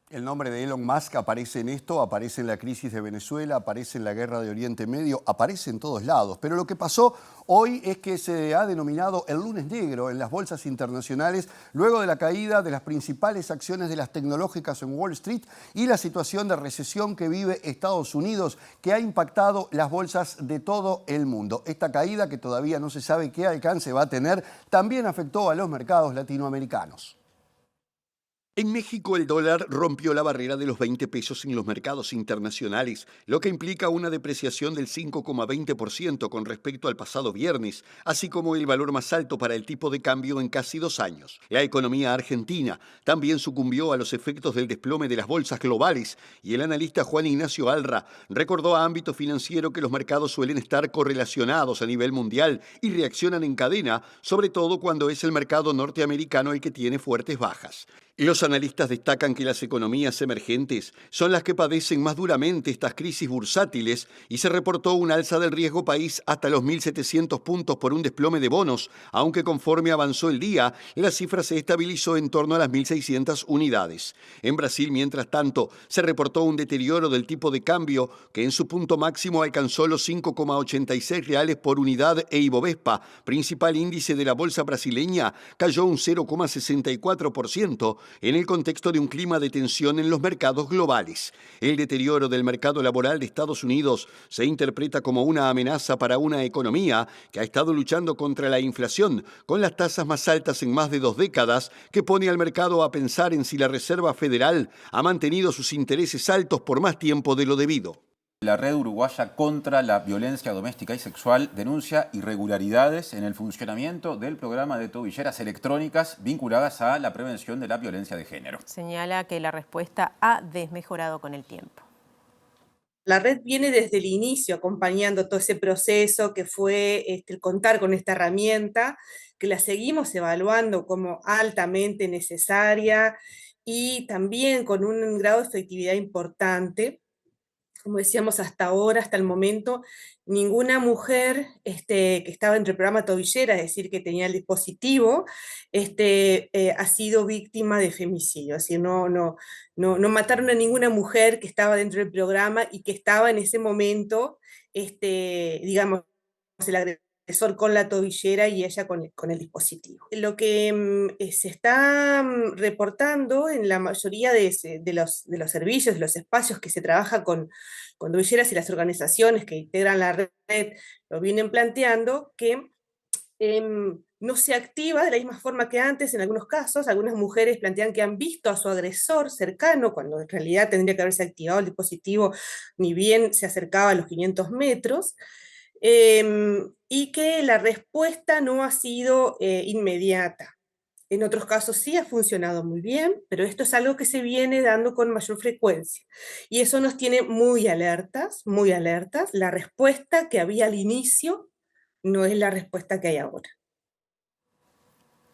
El nombre de Elon Musk aparece en esto, aparece en la crisis de Venezuela, aparece en la guerra de Oriente Medio, aparece en todos lados. Pero lo que pasó hoy es que se ha denominado el lunes negro en las bolsas internacionales luego de la caída de las principales acciones de las tecnológicas en Wall Street y la situación de recesión que vive Estados Unidos, que ha impactado las bolsas de todo el mundo. Esta caída, que todavía no se sabe qué alcance va a tener, también afectó a los mercados latinoamericanos. En México el dólar rompió la barrera de los 20 pesos en los mercados internacionales, lo que implica una depreciación del 5,20% con respecto al pasado viernes, así como el valor más alto para el tipo de cambio en casi 2 años. La economía argentina también sucumbió a los efectos del desplome de las bolsas globales y el analista Juan Ignacio Alra recordó a Ámbito Financiero que los mercados suelen estar correlacionados a nivel mundial y reaccionan en cadena, sobre todo cuando es el mercado norteamericano el que tiene fuertes bajas. Los analistas destacan que las economías emergentes son las que padecen más duramente estas crisis bursátiles y se reportó un alza del riesgo país hasta los 1.700 puntos por un desplome de bonos, aunque conforme avanzó el día, la cifra se estabilizó en torno a las 1.600 unidades. En Brasil, mientras tanto, se reportó un deterioro del tipo de cambio que en su punto máximo alcanzó los 5,86 reales por unidad e Ibovespa, principal índice de la bolsa brasileña, cayó un 0,64%, en el contexto de un clima de tensión en los mercados globales. El deterioro del mercado laboral de Estados Unidos se interpreta como una amenaza para una economía que ha estado luchando contra la inflación, con las tasas más altas en más de 2 décadas, que pone al mercado a pensar en si la Reserva Federal ha mantenido sus intereses altos por más tiempo de lo debido. La Red Uruguaya contra la Violencia Doméstica y Sexual denuncia irregularidades en el funcionamiento del programa de tobilleras electrónicas vinculadas a la prevención de la violencia de género. Señala que la respuesta ha desmejorado con el tiempo. La red viene desde el inicio acompañando todo ese proceso que fue el contar con esta herramienta, que la seguimos evaluando como altamente necesaria y también con un grado de efectividad importante. Como decíamos hasta ahora, hasta el momento, ninguna mujer que estaba entre el programa tobillera, es decir, que tenía el dispositivo, ha sido víctima de femicidio. Es decir, no mataron a ninguna mujer que estaba dentro del programa y que estaba en ese momento, digamos, el agresor con la tobillera y ella con el dispositivo. Lo que se está reportando en la mayoría de los servicios, de los espacios que se trabaja con tobilleras y las organizaciones que integran la red lo vienen planteando, que no se activa de la misma forma que antes en algunos casos. Algunas mujeres plantean que han visto a su agresor cercano, cuando en realidad tendría que haberse activado el dispositivo, ni bien se acercaba a los 500 metros, y que la respuesta no ha sido inmediata. En otros casos sí ha funcionado muy bien, pero esto es algo que se viene dando con mayor frecuencia. Y eso nos tiene muy alertas, muy alertas. La respuesta que había al inicio no es la respuesta que hay ahora.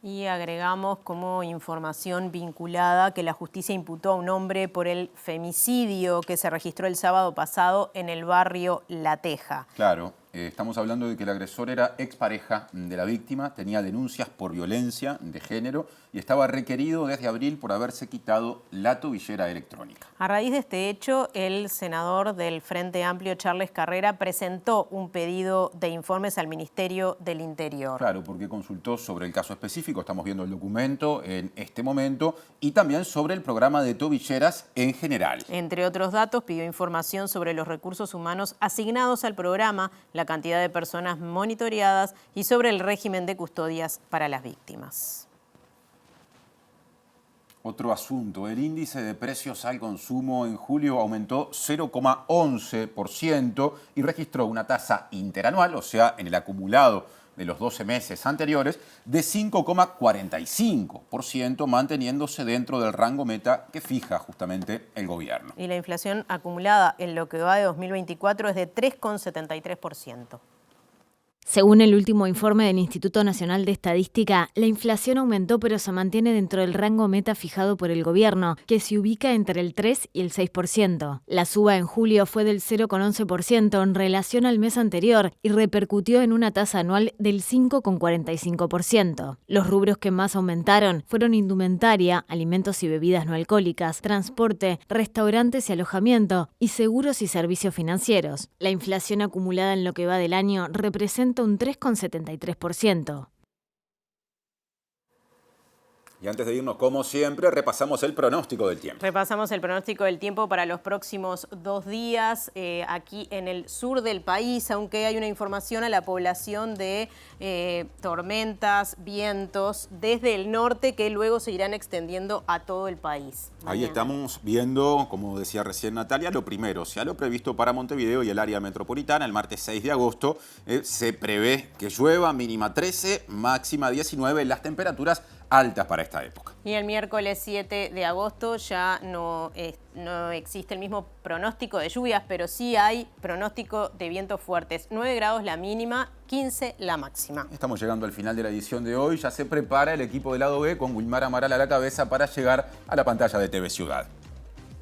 Y agregamos como información vinculada que la justicia imputó a un hombre por el femicidio que se registró el sábado pasado en el barrio La Teja. Claro, estamos hablando de que el agresor era expareja de la víctima, tenía denuncias por violencia de género y estaba requerido desde abril por haberse quitado la tobillera electrónica. A raíz de este hecho, el senador del Frente Amplio, Charles Carrera, presentó un pedido de informes al Ministerio del Interior. Claro, porque consultó sobre el caso específico, estamos viendo el documento en este momento, y también sobre el programa de tobilleras en general. Entre otros datos, pidió información sobre los recursos humanos asignados al programa, la cantidad de personas monitoreadas y sobre el régimen de custodias para las víctimas. Otro asunto, el índice de precios al consumo en julio aumentó 0,11% y registró una tasa interanual, o sea, en el acumulado de los 12 meses anteriores, de 5,45%, manteniéndose dentro del rango meta que fija justamente el gobierno. Y la inflación acumulada en lo que va de 2024 es de 3,73%. Según el último informe del Instituto Nacional de Estadística, la inflación aumentó pero se mantiene dentro del rango meta fijado por el gobierno, que se ubica entre el 3 y el 6%. La suba en julio fue del 0,11% en relación al mes anterior y repercutió en una tasa anual del 5,45%. Los rubros que más aumentaron fueron indumentaria, alimentos y bebidas no alcohólicas, transporte, restaurantes y alojamiento, y seguros y servicios financieros. La inflación acumulada en lo que va del año representa un 3,73%. Y antes de irnos, como siempre, repasamos el pronóstico del tiempo. Repasamos el pronóstico del tiempo para los próximos 2 días aquí en el sur del país, aunque hay una información a la población de tormentas, vientos desde el norte que luego se irán extendiendo a todo el país. Ahí estamos viendo, como decía recién Natalia, lo primero, sea lo previsto para Montevideo y el área metropolitana. El martes 6 de agosto se prevé que llueva, mínima 13, máxima 19, las temperaturas altas para esta época. Y el miércoles 7 de agosto ya no existe el mismo pronóstico de lluvias, pero sí hay pronóstico de vientos fuertes. 9 grados la mínima, 15 la máxima. Estamos llegando al final de la edición de hoy. Ya se prepara el equipo del lado B con Wilmar Amaral a la cabeza para llegar a la pantalla de TV Ciudad.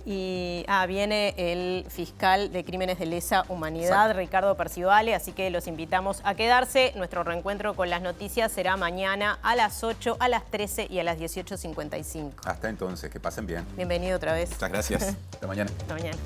Y viene el fiscal de Crímenes de Lesa Humanidad, exacto, Ricardo Percivale, así que los invitamos a quedarse. Nuestro reencuentro con las noticias será mañana a las 8, a las 13 y a las 18:55. Hasta entonces, que pasen bien. Bienvenido otra vez. Muchas gracias. Hasta mañana. Hasta mañana.